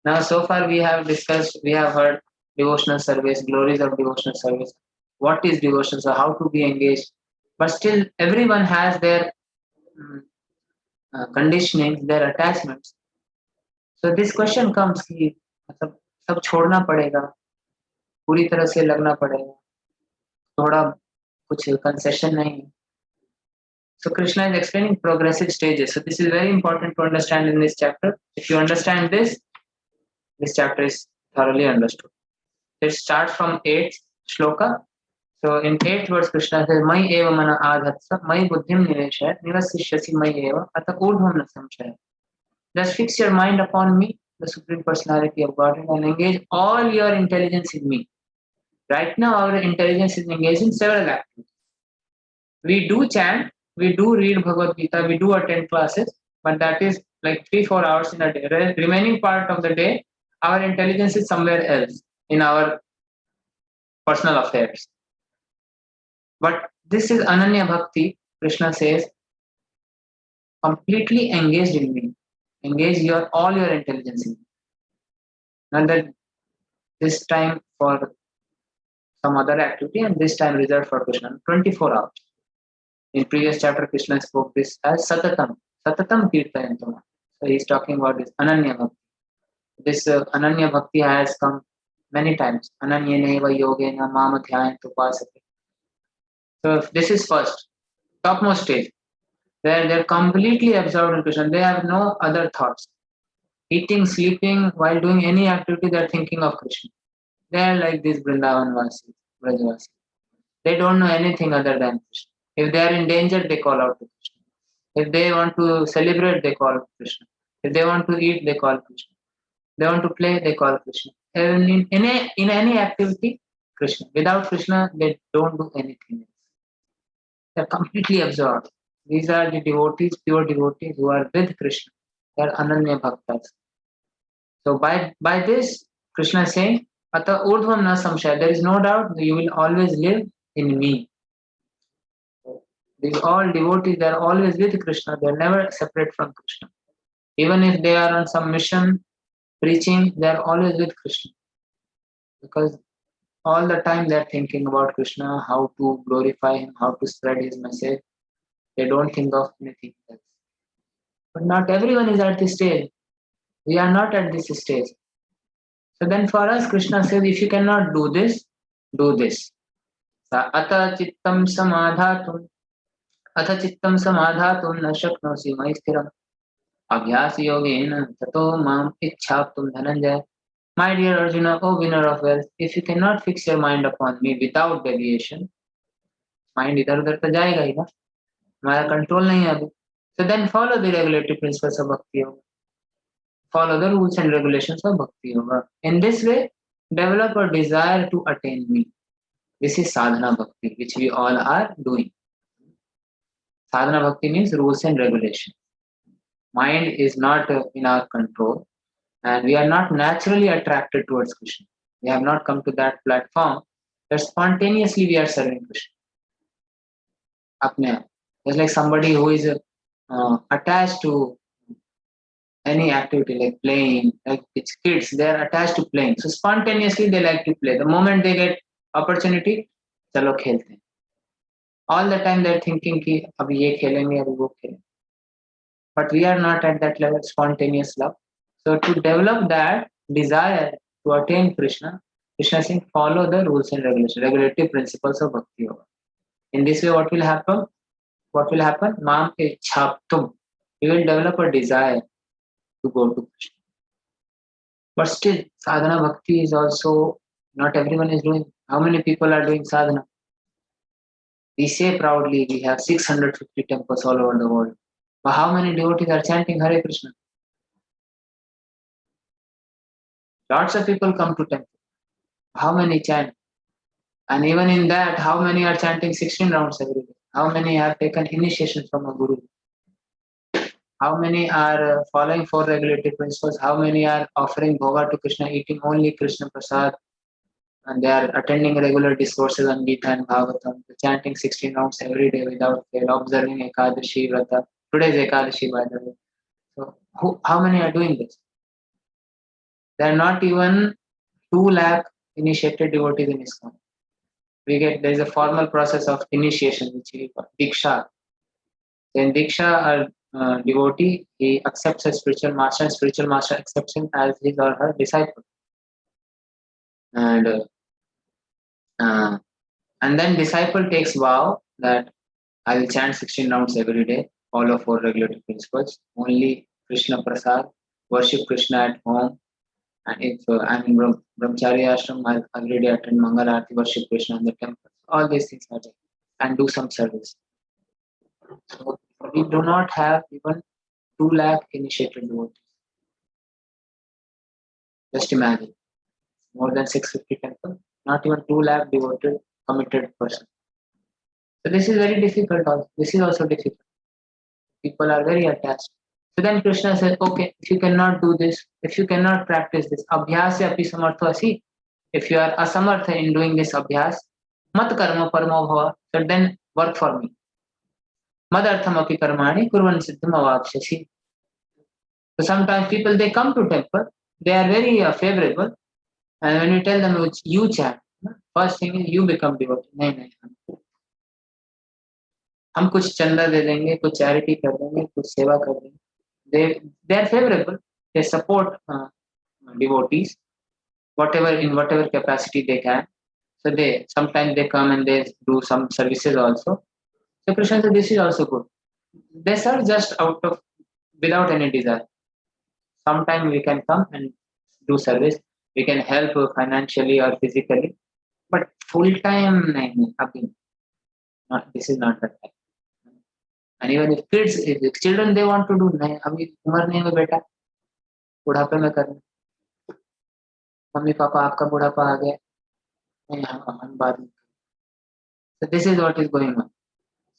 Now so far we have discussed, we have heard devotional service, glories of devotional service. What is devotion? So how to be engaged? But still everyone has their conditioning, their attachments. So this question comes कि मतलब सब छोड़ना पड़ेगा, पूरी तरह से लगना पड़ेगा, थोड़ा कुछ concession नहीं. So Krishna is explaining progressive stages. So this is very important to understand in this chapter. If you understand this chapter is thoroughly understood. Let's start from 8th shloka. So in 8th verse, Krishna says, "Mai eva mana adhatsa, mai buddhim niveshaya, nivasishyasi mai eva, ata urdhvam na samshaya." Just fix your mind upon me, the Supreme Personality of Godhead, and engage all your intelligence in me. Right now, our intelligence is engaged in several activities. We do chant, we do read Bhagavad Gita, we do attend classes, but that is like 3-4 hours in a day. The remaining part of the day, our intelligence is somewhere else in our personal affairs. But this is Ananya Bhakti, Krishna says, completely engaged in me. Engage all your intelligence in me. Not that this time for some other activity and this time reserved for Krishna, 24 hours. In previous chapter, Krishna spoke this as Satatam, Satatam Kirtayantam. So he's talking about this Ananya Bhakti. This Ananya Bhakti has come many times. Ananyaneva yogena mama dhyayantu upasate. So this is first, topmost stage. They're completely absorbed in Krishna. They have no other thoughts. Eating, sleeping, while doing any activity, they're thinking of Krishna. They're like these Vrindavan Vasis, Brajavasis. They don't know anything other than Krishna. If they are in danger, they call out to Krishna. If they want to celebrate, they call Krishna. If they want to eat, they call Krishna. They want to play, they call Krishna. In any activity, Krishna. Without Krishna, they don't do anything else. They're completely absorbed. These are the devotees, pure devotees who are with Krishna. They're Ananya Bhaktas. So by this, Krishna is saying, Ata urdhvam na samshaya. There is no doubt that you will always live in me. These all devotees, they are always with Krishna. They are never separate from Krishna. Even if they are on some mission, preaching, they are always with Krishna. Because all the time they are thinking about Krishna, how to glorify him, how to spread his message. They don't think of anything else. But not everyone is at this stage. We are not at this stage. So then for us, Krishna says, if you cannot do this, do this. Ata chittam samadhatum, atha chittam samadhatum na shaknosi mai sthiram. Abhyas yogena tato mam ichhaptum dhananjaya. My dear Arjuna, O winner of wealth, if you cannot fix your mind upon me without deviation, mind इधर उधर तो जाएगा ही ना, हमारा control नहीं है अभी. So then follow the regulatory principles of Bhakti Yoga. Follow the rules and regulations of Bhakti Yoga. In this way, develop a desire to attain me. This is sadhana bhakti, which we all are doing. Sadhana bhakti means rules and regulations. Mind is not in our control, and we are not naturally attracted towards Krishna. We have not come to that platform that spontaneously we are serving Krishna. Apne. It's like somebody who is attached to any activity like playing, like it's kids, they are attached to playing. So spontaneously they like to play. The moment they get opportunity, chalo khelte hain. All the time they're thinking ki abhi ye khelenge, abhi wo khelenge. But we are not at that level, spontaneous love. So to develop that desire to attain Krishna, Krishna is saying follow the rules and regulations, regulatory principles of Bhakti Yoga. In this way, what will happen? What will happen? Mam ichhaptum. You will develop a desire to go to Krishna. But still, sadhana bhakti is also not everyone is doing. How many people are doing sadhana? We say proudly we have 650 temples all over the world. But how many devotees are chanting Hare Krishna? Lots of people come to temple. How many chant? And even in that, how many are chanting 16 rounds every day? How many have taken initiation from a guru? How many are following four regulatory principles? How many are offering bhoga to Krishna, eating only Krishna Prasad? And they are attending regular discourses on Gita and Bhagavatam, chanting 16 rounds every day without fail, observing Ekadashi Vrata. Today is Ekadashi, by the way. So, how many are doing this? There are not even 2 lakh initiated devotees in ISKCON. There is a formal process of initiation, which we call Diksha. In Diksha, devotee, he accepts a spiritual master, and spiritual master accepts him as his or her disciple. And uh, and then disciple takes vow that I will chant 16 rounds every day, follow 4 regulative principles, only Krishna Prasad, worship Krishna at home, and if I'm in Brahmachari ashram, I'll every day attend Mangal Aarti, worship Krishna in the temple. All these things are there, and do some service. So we do not have even 2 lakh initiated devotees. Just imagine, more than 650 temples, not even 2 lakh devoted, committed person. So this is very difficult also. This is also difficult. People are very attached. So then Krishna says, okay, if you cannot do this, if you cannot practice this, abhyasya api samartho asi, if you are asamartha in doing this abhyas, mat karma paramo bhava, so then work for me. Madartham api karmani kurvan siddham avakshasi. So sometimes people, they come to temple, they are very favorable, and when you tell them which you chant, first thing is you become devotee. नहीं नहीं हम कुछ चंदा दे देंगे, कुछ charity कर देंगे, कुछ सेवा कर देंगे. They are favorable. They support devotees, whatever capacity they can. So they sometimes they come and they do some services also. So Krishna said this is also good. They serve just out of without any desire. Sometimes we can come and do service. We can help financially or physically, but full time nahi, abhi, not, this is not the time. And even if kids, if children they want to do, नहीं अभी उम्र नहीं है बेटा, बुढ़ापे में करना. Mummy papa आपका बुढ़ापा आ गया, नहीं हम बाद में. So this is what is going on.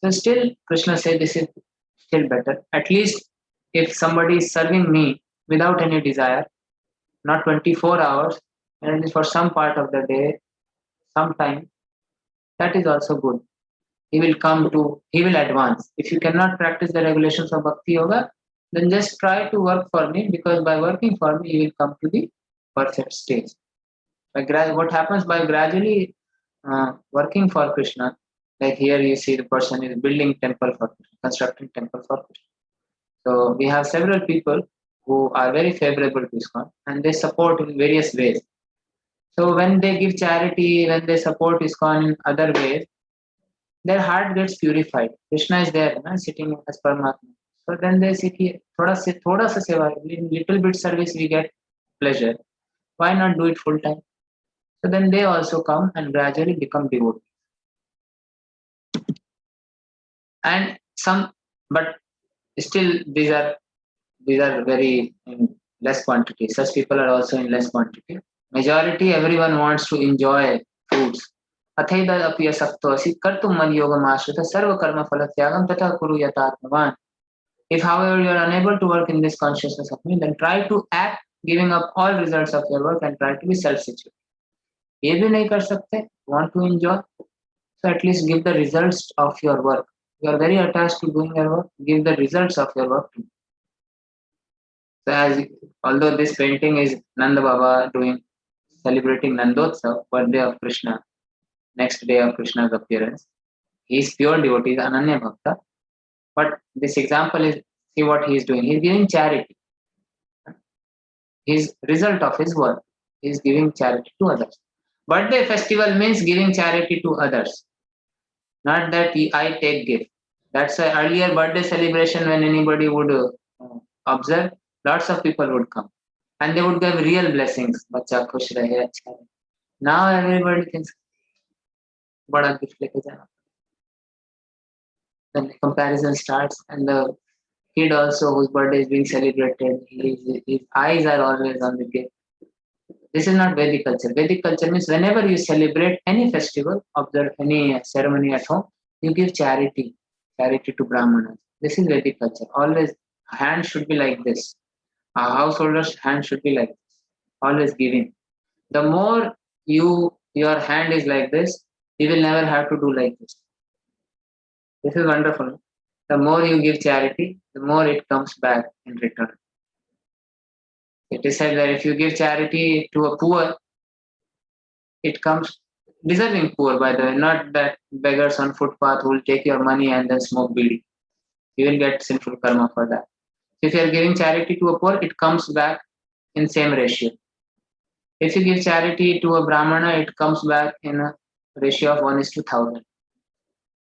So still Krishna said this is still better. At least if somebody is serving me without any desire, not 24 hours, and it is for some part of the day, sometime, that is also good. He will advance. If you cannot practice the regulations of Bhakti Yoga, then just try to work for me, because by working for me, you will come to the perfect stage. What happens by gradually working for Krishna, like here you see the person is building temple for Krishna, constructing temple for Krishna. So we have several people who are very favorable to ISKCON, and they support in various ways. So when they give charity, when they support ISKCON in other ways, their heart gets purified. Krishna is there, sitting as Paramatma. So then they see, thoda sa seva, little bit service we get pleasure. Why not do it full time? So then they also come and gradually become devotees. And some, but still these are very in less quantity. Such people are also in less quantity. Majority, everyone wants to enjoy fruits. अथैदपि असक्तोऽसि कर्तुं मद्योगमाश्रितः सर्वकर्मफलत्यागं तथा कुरु यथात्मवान्. If however you are unable to work in this consciousness of me, then try to act giving up all results of your work and try to be self-situated. ये भी नहीं कर सकते, want to enjoy, so at least give the results of your work. You are very attached to doing your work, give the results of your work to me. So although this painting is Nanda Baba celebrating Nandotsav, birthday of Krishna, next day of Krishna's appearance, he is pure devotee, Ananya Bhakta. But this example is, see what he is doing. He is giving charity. His result of his work is giving charity to others. Birthday festival means giving charity to others. Not that I take gift. That's why earlier birthday celebration, when anybody would observe, lots of people would come. And they would give real blessings. Bacha khush rahe, acha rahe. Now everybody thinks, bada gift leke jana. Then the comparison starts, and the kid also whose birthday is being celebrated, his eyes are always on the gift. This is not Vedic culture. Vedic culture means whenever you celebrate any festival, observe any ceremony at home, you give charity to Brahmanas. This is Vedic culture. Always hand should be like this. A householder's hand should be like this. Always giving. The more your hand is like this, you will never have to do like this. This is wonderful. The more you give charity, the more it comes back in return. It is said that if you give charity to a poor, it comes deserving poor, by the way, not that beggars on footpath who will take your money and then smoke bidi. you will get sinful karma for that. If you are giving charity to a poor, it comes back in same ratio. If you give charity to a brahmana, it comes back in a ratio of 1:1,000.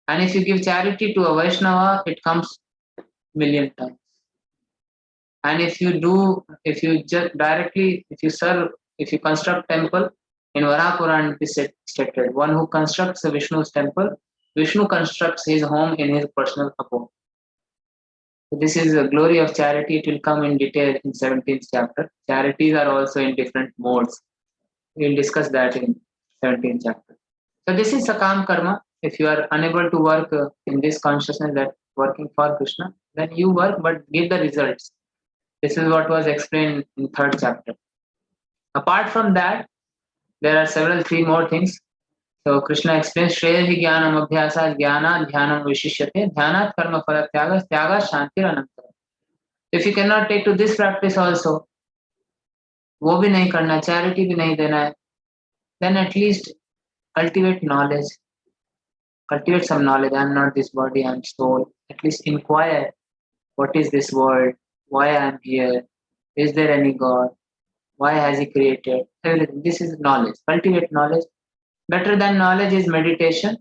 And if you give charity to a Vaishnava, it comes million times. And if you just directly, if you serve, if you construct temple, in Varaha it is stated, one who constructs a Vishnu's temple, Vishnu constructs his home in his personal abode. So this is the glory of charity. It will come in detail in 17th chapter. Charities are also in different modes. We will discuss that in 17th chapter. So this is Sakam Karma. If you are unable to work in this consciousness that working for Krishna, then you work but give the results. This is what was explained in 3rd chapter. Apart from that, there are three more things. So Krishna explains, Shreya hi jnanam abhyasa jnana dhyanam vishishyate dhyanat karma phala tyaga tyaga shantir anantara. If you cannot take to this practice also, वो भी नहीं करना, charity भी नहीं देना है, then at least cultivate knowledge. Cultivate some knowledge. I am not this body, I am soul. At least inquire, what is this world? Why I am here? Is there any God? Why has he created? Everything. This is knowledge. Cultivate knowledge. Better than knowledge is meditation.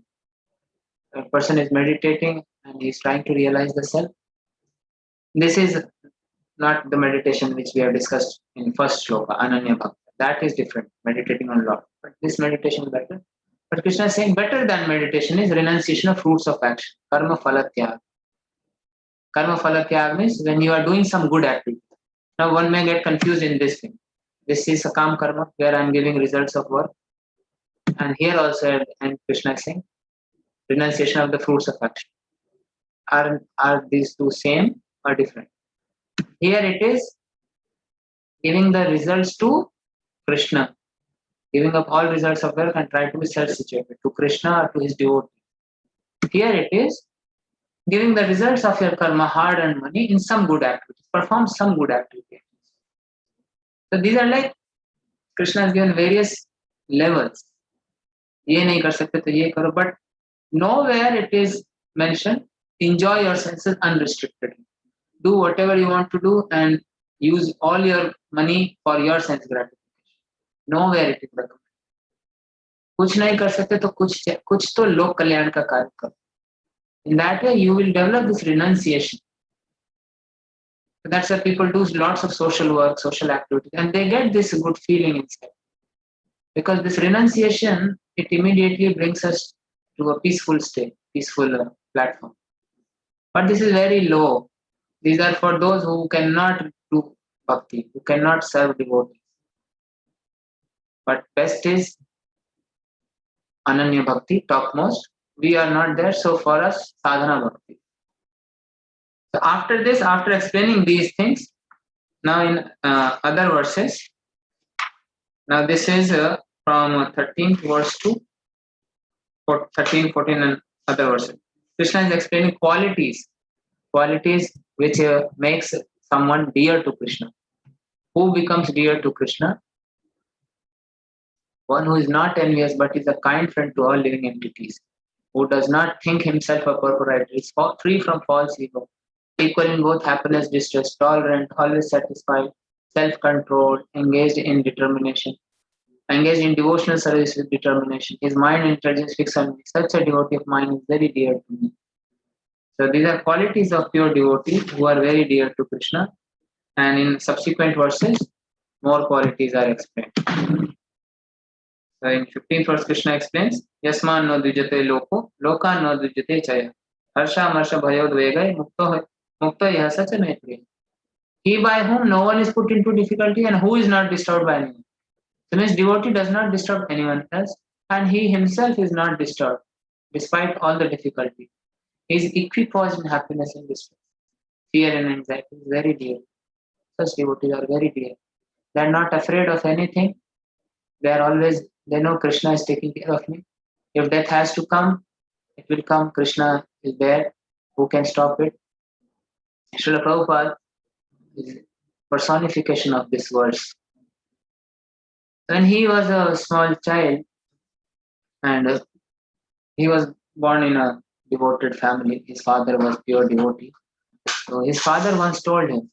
A person is meditating and he is trying to realize the self. This is not the meditation which we have discussed in first shloka, Ananya Bhakta. That is different, meditating on Lord. But this meditation is better. But Krishna is saying better than meditation is renunciation of fruits of action. Karma phala tyag. Karma phala tyag means when you are doing some good activity. Now one may get confused in this thing. This is Sakam Karma, where I am giving results of work. And here also, and Krishna is saying, renunciation of the fruits of action. Are these two same or different? Here it is giving the results to Krishna, giving up all results of work and try to be self-situated to Krishna or to his devotee. Here it is giving the results of your karma, hard-earned money, in some good activity. Perform some good activity. So these are like Krishna has given various levels. ये नहीं कर सकते तो ये करो, but nowhere it is mentioned enjoy your senses unrestrictedly. Do whatever you want to do and use all your money for your sense gratification. Nowhere it is recommended. कुछ नहीं कर सकते तो कुछ तो लोक कल्याण का कार्य करो. In that way you will develop this renunciation. That's why people do lots of social work, social activities, and they get this good feeling inside. Because this renunciation, it immediately brings us to a peaceful state, peaceful platform. But this is very low. These are for those who cannot do bhakti, who cannot serve devotees. But best is Ananya Bhakti, topmost. We are not there, so for us, Sadhana Bhakti. So after this, after explaining these things, now in other verses, now this is from 13th verse to 13, 14 and other verses. Krishna is explaining qualities which makes someone dear to Krishna. Who becomes dear to Krishna? One who is not envious but is a kind friend to all living entities, who does not think himself a proprietor, is free from false ego, equal in both happiness, distress, tolerant, always satisfied, self-controlled, engaged in determination, engaged in devotional service with determination. His mind and intelligence fixed on me. Such a devotee of mine is very dear to me. So these are qualities of pure devotees who are very dear to Krishna. And in subsequent verses, more qualities are explained. So in 15th verse, Krishna explains, Yasman no dvijate loko, loka no dvijate chaya. Harsha marsha bhayod vegai, mukta yaha sacha nahi. He by whom no one is put into difficulty and who is not disturbed by anyone. So means devotee does not disturb anyone else and he himself is not disturbed despite all the difficulty. He is equipoised in happiness and distress. Fear and anxiety is very dear. Such devotees are very dear. They are not afraid of anything. They know Krishna is taking care of me. If death has to come, it will come. Krishna is there. Who can stop it? Srila Prabhupada is personification of this verse. When he was a small child and he was born in a devoted family, his father was pure devotee. So his father once told him,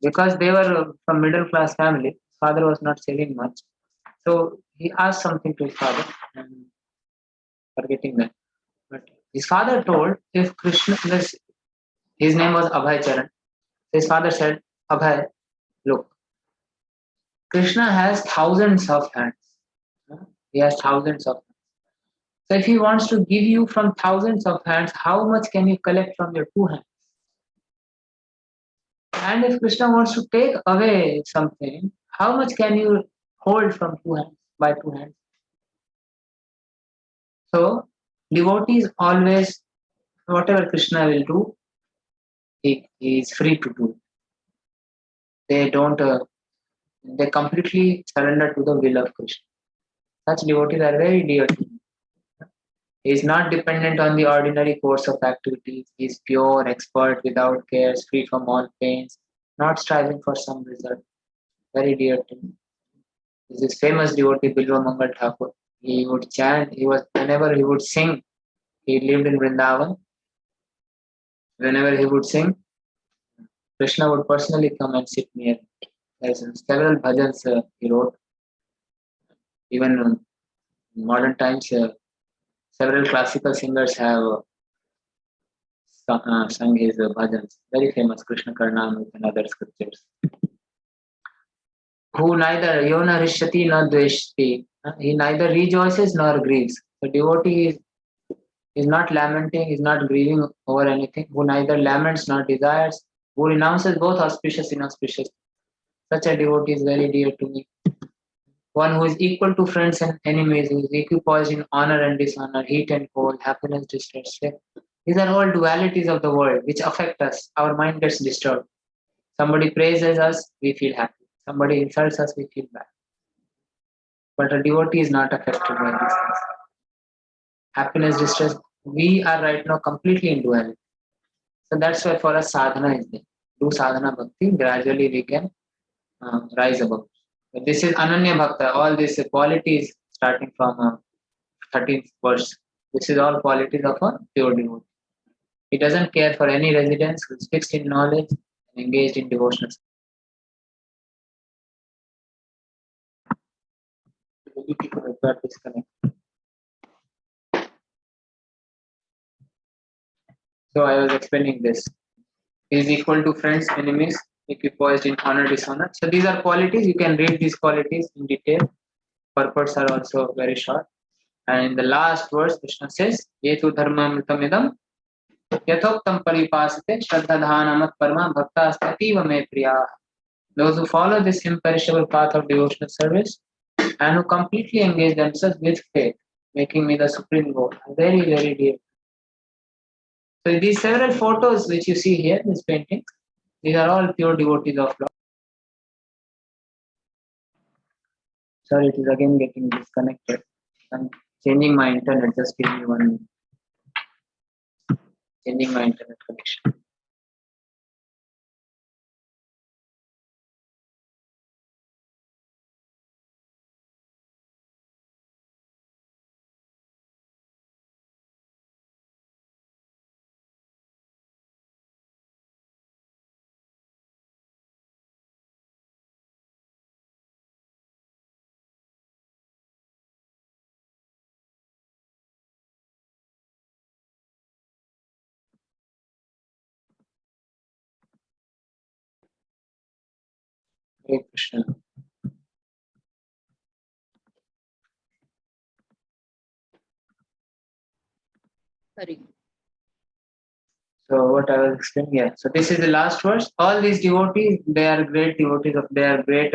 because they were from middle class family, his father was not saving much. So he asked something to his father, and forgetting that. But his father told, if Krishna, his name was Abhay Charan. His father said, Abhay, look, Krishna has thousands of hands. He has thousands of hands. So if he wants to give you from thousands of hands, how much can you collect from your two hands? And if Krishna wants to take away something, how much can you hold from two hands, by two hands? So devotees always, whatever Krishna will do, he is free to do. They don't, they completely surrender to the will of Krishna. Such devotees are very dear to me. He is not dependent on the ordinary course of activities. He is pure, expert, without cares, free from all pains, not striving for some result. Very dear to me. This famous devotee Bilva Mangal Thakur. He would chant, whenever he would sing, he lived in Vrindavan. Whenever he would sing, Krishna would personally come and sit near him. There's several bhajans he wrote. Even in modern times, several classical singers have sung his bhajans. Very famous, Krishna Karnamrita and other scriptures. Who neither yona rishyati nor dveshti. He neither rejoices nor grieves. The devotee is not lamenting, is not grieving over anything, who neither laments nor desires, who renounces both auspicious and inauspicious. Such a devotee is very dear to me. One who is equal to friends and enemies, who is equipoised in honor and dishonor, heat and cold, happiness, distress. These are all dualities of the world which affect us. Our mind gets disturbed. Somebody praises us, we feel happy. Somebody insults us, we feel bad. But a devotee is not affected by these things. Happiness, distress, we are right now completely in duality. So that's why for us sadhana is there. Do sadhana bhakti, gradually we can rise above. But this is Ananya Bhakta, all these qualities starting from 13th verse. This is all qualities of a pure devotee. He doesn't care for any residence, who is fixed in knowledge and engaged in devotional. Many people have got disconnect. So I was explaining this. He is equal to friends, enemies, equipoised in honor, dishonor. So these are qualities. You can read these qualities in detail. Purports are also very short. And in the last verse, Krishna says, Yetu dharmamritamidam yathoktam paripasate shraddhadhanamat parma bhakta astativa me priya. Those who follow this imperishable path of devotional service and who completely engage themselves with faith, making me the supreme goal, are very, very dear. So these several photos which you see here, this painting, these are all pure devotees of Lord. Sorry, it is again getting disconnected. I'm changing my internet. Just give me 1 minute. Changing my internet connection. Hare Krishna. Sorry. So what I was explaining, yeah. So this is the last verse. All these devotees, they are great devotees of, they are great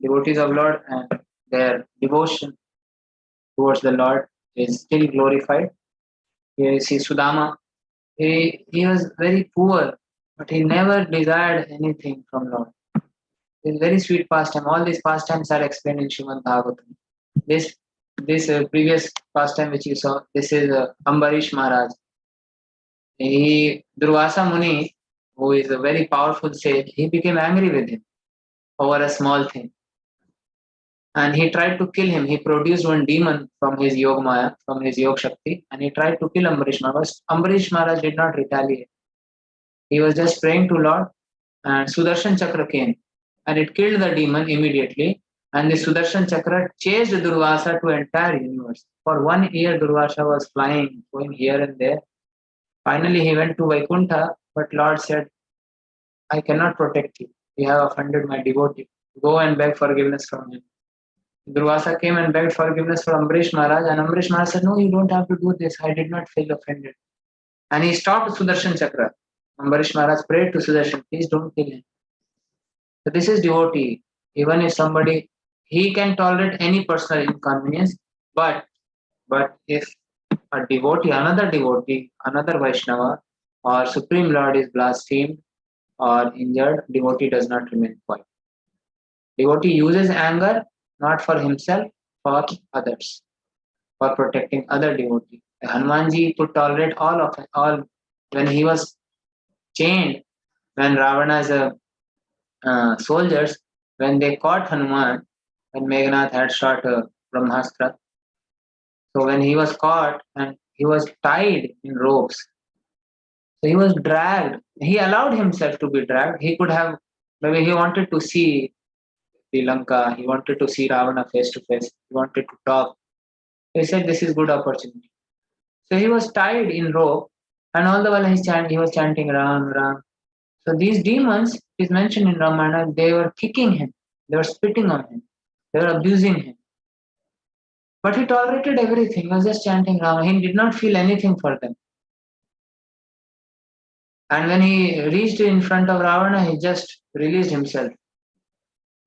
devotees of Lord, and their devotion towards the Lord is still glorified. Here you see Sudama. He was very poor, but he never desired anything from Lord. It's very sweet pastime. All these pastimes are explained in Srimad Bhagavatam. This previous pastime which you saw, this is Ambarish Maharaj. Durvasa Muni, who is a very powerful sage, he became angry with him over a small thing. And he tried to kill him. He produced one demon from his Yog Maya, from his Yog Shakti, and he tried to kill Ambarish Maharaj. Ambarish Maharaj did not retaliate. He was just praying to Lord, and Sudarshan Chakra came, and it killed the demon immediately. And the Sudarshan Chakra chased Durvasa to entire universe. For 1 year, Durvasa was flying, going here and there. Finally, he went to Vaikuntha, but Lord said, I cannot protect you. You have offended my devotee. Go and beg forgiveness from him. Durvasa came and begged forgiveness from Ambrish Maharaj, and Ambrish Maharaj said, no, you don't have to do this. I did not feel offended. And he stopped Sudarshan Chakra. Ambrish Maharaj prayed to Sudarshan, please don't kill him. So this is devotee. Even if somebody, he can tolerate any personal inconvenience, but if a devotee, another Vaishnava or Supreme Lord is blasphemed or injured, devotee does not remain quiet. Devotee uses anger not for himself, for others, for protecting other devotees. Hanumanji could tolerate all of it, all when he was chained, when Ravana's soldiers, when they caught Hanuman, when Meghnath had shot Brahmastra. So when he was caught and he was tied in ropes, so he was dragged. He allowed himself to be dragged. He could have, maybe he wanted to see Sri Lanka, he wanted to see Ravana face to face, he wanted to talk. He said, this is good opportunity. So he was tied in rope, and all the while he was chanting Ram, Ram. So these demons is mentioned in Ramayana, they were kicking him, they were spitting on him, they were abusing him. But he tolerated everything, he was just chanting Ram. He did not feel anything for them. And when he reached in front of Ravana, he just released himself.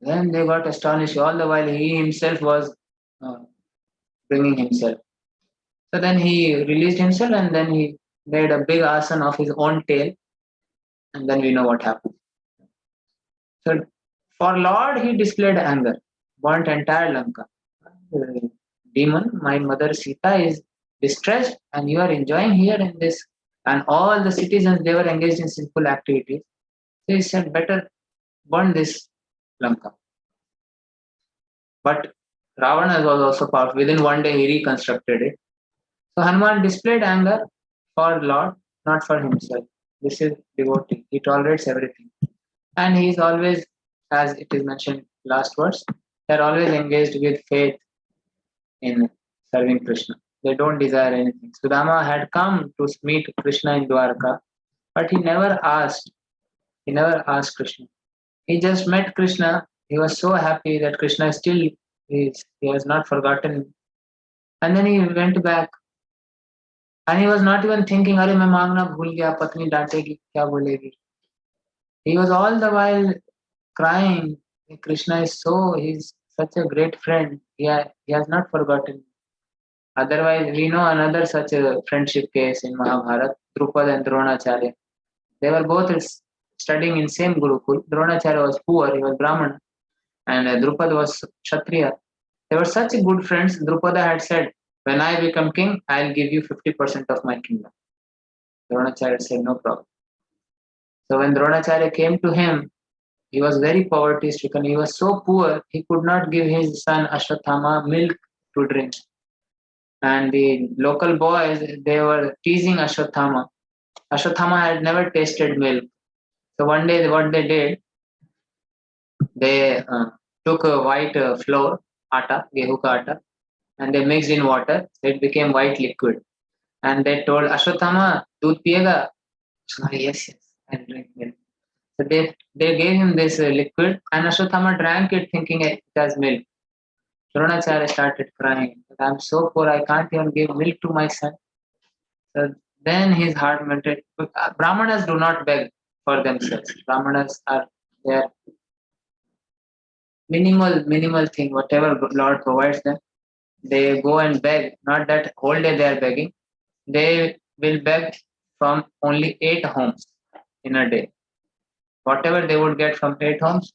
Then they got astonished. All the while he himself was uh, bringing himself. So then he released himself and then he made a big asana of his own tail. And then we know what happened. So for Lord, he displayed anger, burnt entire Lanka. Demon, my mother Sita is distressed and you are enjoying here in this. And all the citizens, they were engaged in sinful activities. So he said, better burn this Lanka. But Ravana was also powerful. Within one day, he reconstructed it. So Hanuman displayed anger for Lord, not for himself. This is devotee. He tolerates everything. And he is always, as it is mentioned last words, they are always engaged with faith in serving Krishna. They don't desire anything. Sudama had come to meet Krishna in Dwarka, but he never asked. He never asked Krishna. He just met Krishna. He was so happy that Krishna still is. He has not forgotten. And then he went back. And he was not even thinking, अरे मैं मांगना भूल गया, पत्नी डांटेगी, क्या बोलेगी. He was all the while crying. Krishna is he's such a great friend. He has not forgotten. Otherwise, we know another such a friendship case in Mahabharata, Drupada and Dronacharya. They were both studying in same Gurukul. Dronacharya was poor, he was Brahman, and Drupada was Kshatriya. They were such good friends. Drupada had said, when I become king, I'll give you 50% of my kingdom. Dronacharya said, no problem. So when Dronacharya came to him, he was very poverty stricken. He was so poor, he could not give his son Ashwathama milk to drink. And the local boys, they were teasing Ashwathama. Ashwathama had never tasted milk. So one day, what they did, they took a white flour, atta, gehu ka atta, and they mixed in water. It became white liquid. And they told Ashwathama, "Doodh piyega?" Yes, I'll drink milk. So they gave him this liquid, and Ashwathama drank it thinking it has milk. Dronacharya started crying. I'm so poor, I can't even give milk to my son. So then his heart melted. Brahmanas do not beg for themselves. Brahmanas are their minimal thing, whatever Lord provides them. They go and beg. Not that whole day they are begging. They will beg from only 8 homes in a day. Whatever they would get from 8 homes,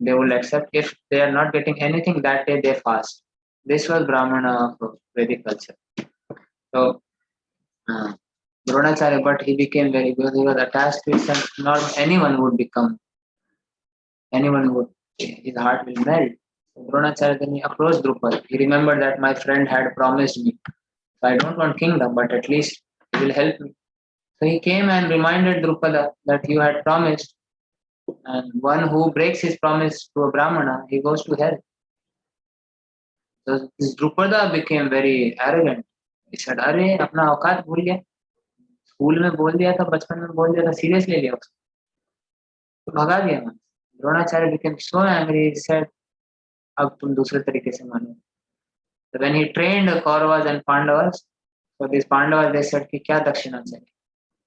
they will accept. If they are not getting anything that day, they fast. This was Brahmana Vedic culture. So Dronacharya, but he became very good. He was attached to his son. Not anyone would become. Anyone would. His heart will melt. So Dronacharya then he approached Drupad. He remembered that my friend had promised me. So I don't want kingdom, but at least he will help me. So he came and reminded Drupada that you had promised, and one who breaks his promise to a Brahmana, he goes to hell. So this Drupada became very arrogant. He said, "अरे अपना औकात भूल गया, school में बोल दिया था, बचपन में बोल दिया था, सीरियस ले लिया उसको, तो भगा दिया मैं." Dronacharya became so angry. He said, "अब तुम दूसरे तरीके से मानो." So when he trained Kauravas and Pandavas, so these Pandavas they said कि क्या दक्षिणा चाहिए?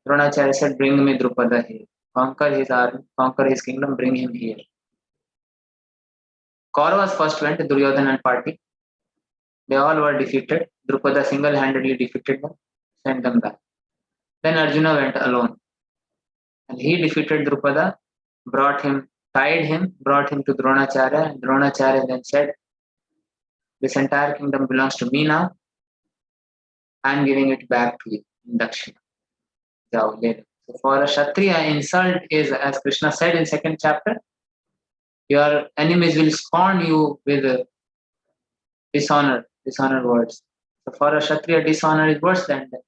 Dronacharya said, "Bring me Drupada here. Conquer his army, conquer his kingdom, bring him here." Kauravas first went, Duryodhana and party. They all were defeated. Drupada single-handedly defeated them, sent them back. Then Arjuna went alone. And he defeated Drupada, tied him, brought him to Dronacharya, and Dronacharya then said, "This entire kingdom belongs to me now. I am giving it back to you in Dakshina." So for a Kshatriya, insult is, as Krishna said in second chapter, your enemies will scorn you with dishonor words. So for a Kshatriya, dishonor is worse than death.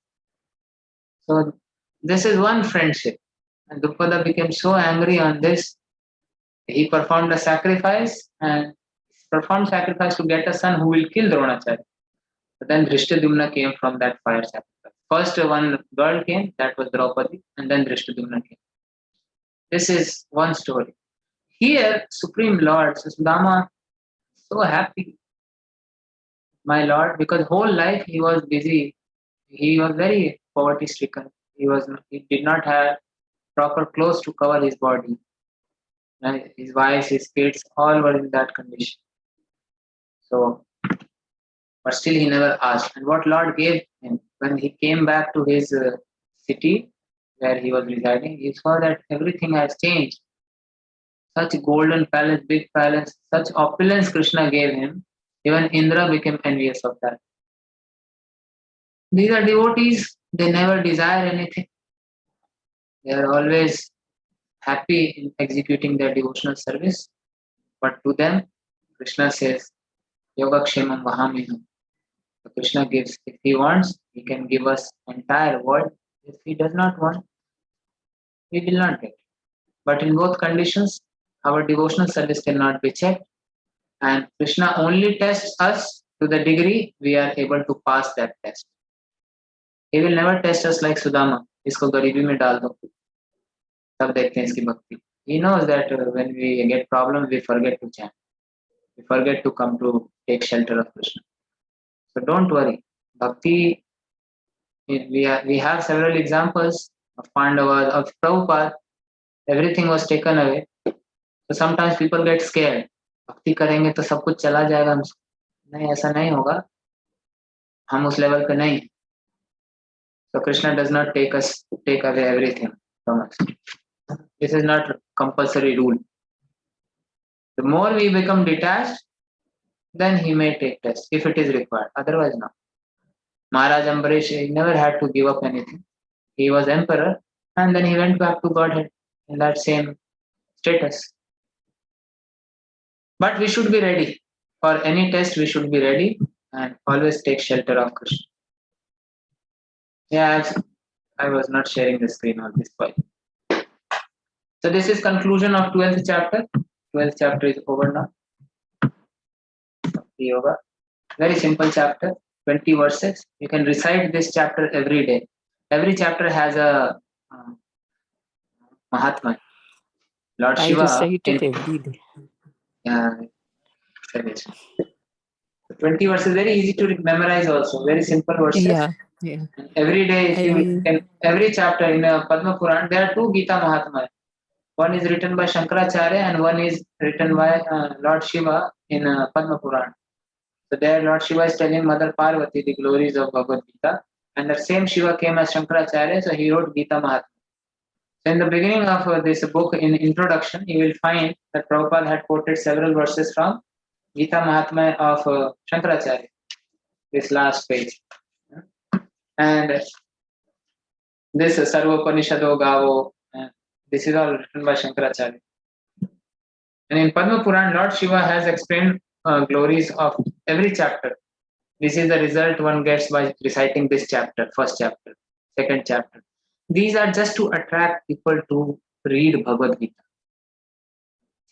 So this is one friendship. And Drupada became so angry on this, he performed a sacrifice and performed sacrifice to get a son who will kill Dronacharya. But then Drishtadumna came from that fire sacrifice. First one girl came, that was Draupadi, and then Drishtadumna came. This is one story. Here, Supreme Lord, Sudama, so happy, my Lord, because whole life he was busy. He was very poverty stricken. He did not have proper clothes to cover his body. And his wife, his kids, all were in that condition. So, but still he never asked. And what Lord gave him when he came back to his city where he was residing, he saw that everything has changed. Such golden palace, big palace, such opulence Krishna gave him. Even Indra became envious of that. These are devotees, they never desire anything. They are always happy in executing their devotional service. But to them, Krishna says, Yogakshemam Vahamiham. So Krishna gives. If he wants, he can give us entire world. If he does not want, we will not get. But in both conditions, our devotional service cannot be checked. And Krishna only tests us to the degree we are able to pass that test. He will never test us like Sudama. इसको गरीबी में डाल दो, तब देखते हैं इसकी भक्ति. He knows that when we get problems, we forget to chant. We forget to come to take shelter of Krishna. So don't worry. Bhakti, we have several examples of Pandavas, of Prabhupada. Everything was taken away. So sometimes people get scared. भक्ति करेंगे तो सब कुछ चला जाएगा हमसे. नहीं, ऐसा नहीं होगा. हम उस लेवल पे नहीं. So Krishna does not take away everything from us. This is not a compulsory rule. The more we become detached, then he may take tests if it is required. Otherwise, no. Maharaj Ambarish, he never had to give up anything. He was emperor, and then he went back to Godhead in that same status. But we should be ready. For any test, we should be ready and always take shelter of Krishna. Yeah, I was not sharing the screen on this point. So this is conclusion of 12th chapter. 12th chapter is over now. Yoga. Very simple chapter, 20 verses. You can recite this chapter every day. Every chapter has a Mahatma. Lord I Shiva. recite it every day. Yeah. 20 verses, very easy to memorize also. Very simple verses. Yeah. And every day, if you can, every chapter in Padma Puran, there are two Gita Mahatma. One is written by Shankaracharya and one is written by Lord Shiva in Padma Puran. So there Lord Shiva is telling Mother Parvati the glories of Bhagavad Gita. And the same Shiva came as Shankaracharya, so he wrote Gita Mahatma. So in the beginning of this book, in introduction, you will find that Prabhupada had quoted several verses from Gita Mahatma of Shankaracharya, this last page. And this Sarvopanishado Gavo, this is all written by Shankaracharya. And in Padma Puran, Lord Shiva has explained glories of every chapter. This is the result one gets by reciting this chapter, first chapter, second chapter. These are just to attract people to read Bhagavad Gita.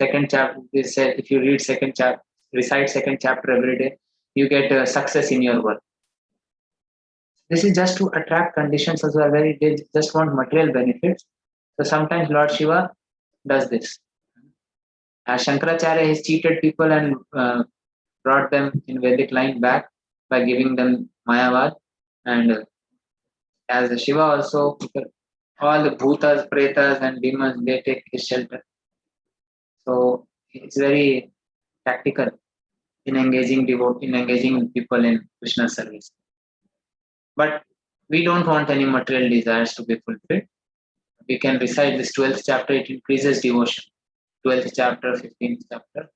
Second chapter, they said if you read second chapter, recite second chapter every day, you get success in your work. This is just to attract conditions who are very, they just want material benefits. So sometimes Lord Shiva does this. As Shankaracharya has cheated people and brought them in Vedic line back by giving them Mayavad. And as Shiva also, all the bhutas, pretas, and demons, they take his shelter. So it's very tactical in engaging people in Krishna service. But we don't want any material desires to be fulfilled. We can recite this 12th chapter, it increases devotion. 12th chapter, 15th chapter.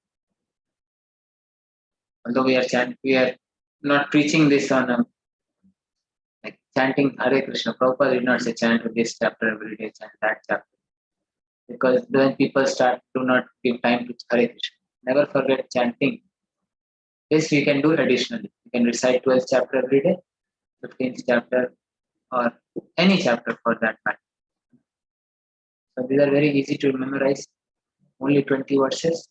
Although we are not preaching this on like chanting Hare Krishna. Prabhupada did not say chant this chapter every day, chant that chapter. Because when people do not give time to Hare Krishna. Never forget chanting. This we can do additionally. You can recite 12th chapter every day, 15th chapter, or any chapter for that matter. So these are very easy to memorize. Only 20 verses.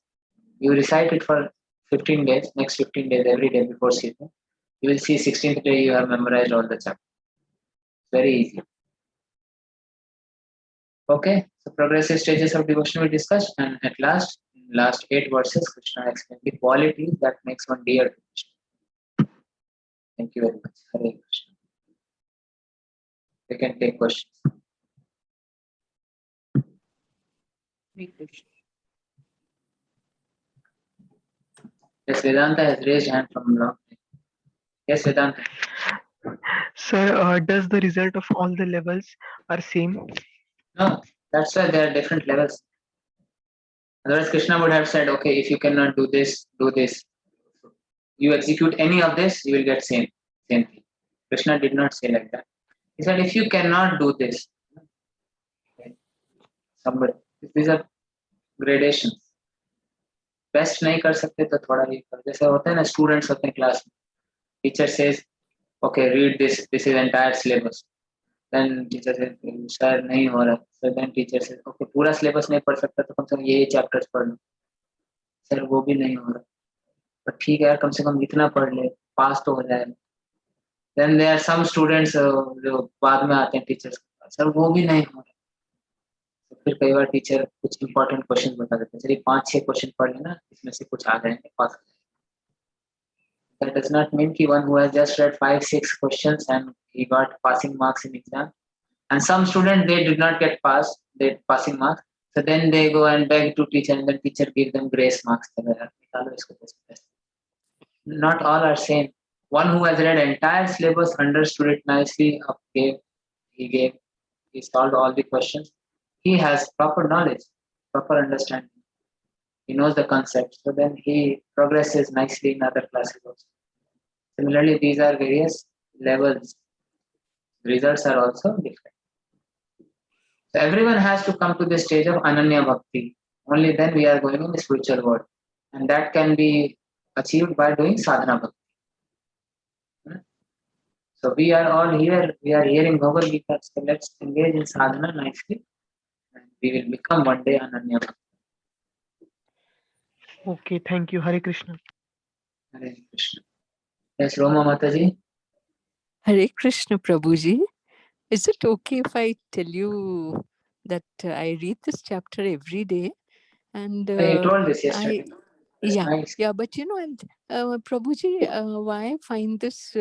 You recite it for 15 days, next 15 days, every day before sleeping. You will see 16th day you have memorized all the chapters. Very easy. Okay, so progressive stages of devotion we discussed, and at last, in last 8 verses, Krishna explained the qualities that makes one dear to Krishna. Thank you very much. Hare Krishna. We can take questions. Yes, Vedanta has raised hand from long. Yes, Vedanta. Sir, does the result of all the levels are same? No, that's why there are different levels. Otherwise, Krishna would have said, okay, if you cannot do this, do this. You execute any of this, you will get same thing. Krishna did not say like that. He said, if you cannot do this, somebody, these are gradations. Best नहीं कर सकते तो थोड़ा ही कर, जैसे होते हैं ना स्टूडेंट्स होते हैं क्लास में, teacher says okay read this is entire syllabus, then teacher से सर नहीं हो रहा, सर देन टीचर से ओके पूरा सिलेबस नहीं पढ़ सकता तो कम से कम ये चैप्टर्स पढ़ लो, सर वो भी नहीं हो रहा, तो ठीक है यार कम से कम इतना पढ़ ले, पास तो हो जाएगा. Then there are some students जो बाद में आते हैं टीचर्स, सर वो भी नहीं हो रहा, तो फिर कई बार टीचर कुछ इंपॉर्टेंट क्वेश्चन बता देते हैं, चलिए 5-6 क्वेश्चन पढ़ लेना, इसमें से कुछ आ जाएंगे पास. That does not mean कि one who has just read 5-6 questions and he got passing marks in exam. And some students they did not get they passing marks. So then they go and beg to teacher, and then teacher give them grace marks. Not all are same. One who has read entire syllabus, understood it nicely, he solved all the questions. He has proper knowledge, proper understanding. He knows the concept. So then he progresses nicely in other classes also. Similarly, these are various levels. Results are also different. So everyone has to come to the stage of Ananya Bhakti. Only then we are going in the spiritual world. And that can be achieved by doing sadhana bhakti. So we are all here, we are hearing Bhagavad Gita. So let's engage in sadhana nicely. And we will become one day Ananya Bhakti. Okay, thank you. Hare Krishna. Hare Krishna. Yes, Roma Mataji. Hare Krishna, Prabhuji. Is it okay if I tell you that I read this chapter every day? And I told this yesterday. Nice. but you know, and Prabhuji, why I find this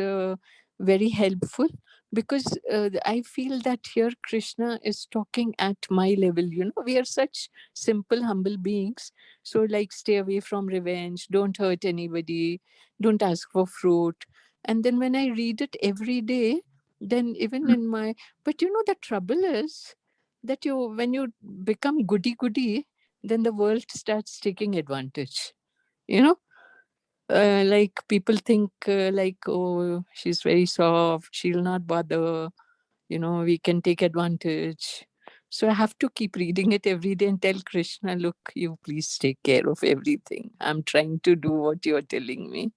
very helpful, because I feel that here Krishna is talking at my level. You know, we are such simple, humble beings. So, like, stay away from revenge, don't hurt anybody, don't ask for fruit. And then when I read it every day, then even in my, but you know, the trouble is that when you become goody, then the world starts taking advantage. You know, like people think like, oh, she's very soft, she'll not bother, you know, we can take advantage. So I have to keep reading it every day and tell Krishna, look, you please take care of everything. I'm trying to do what you're telling me.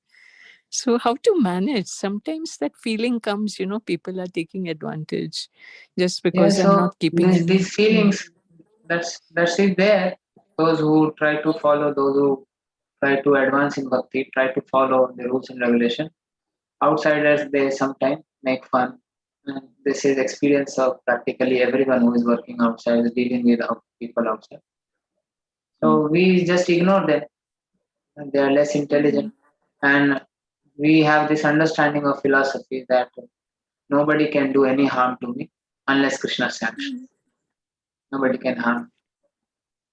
So how to manage? Sometimes that feeling comes, people are taking advantage just Yeah, because I'm so not keeping any. these feelings, that's it there. Those who try to follow, those who try to advance in bhakti, try to follow the rules and regulation. Outsiders, they sometimes make fun. And this is experience of practically everyone who is working outside, is dealing with people outside. Mm, So we just ignore them. And they are less intelligent, and we have this understanding of philosophy that nobody can do any harm to me unless Krishna sanctions. mm, Nobody can harm.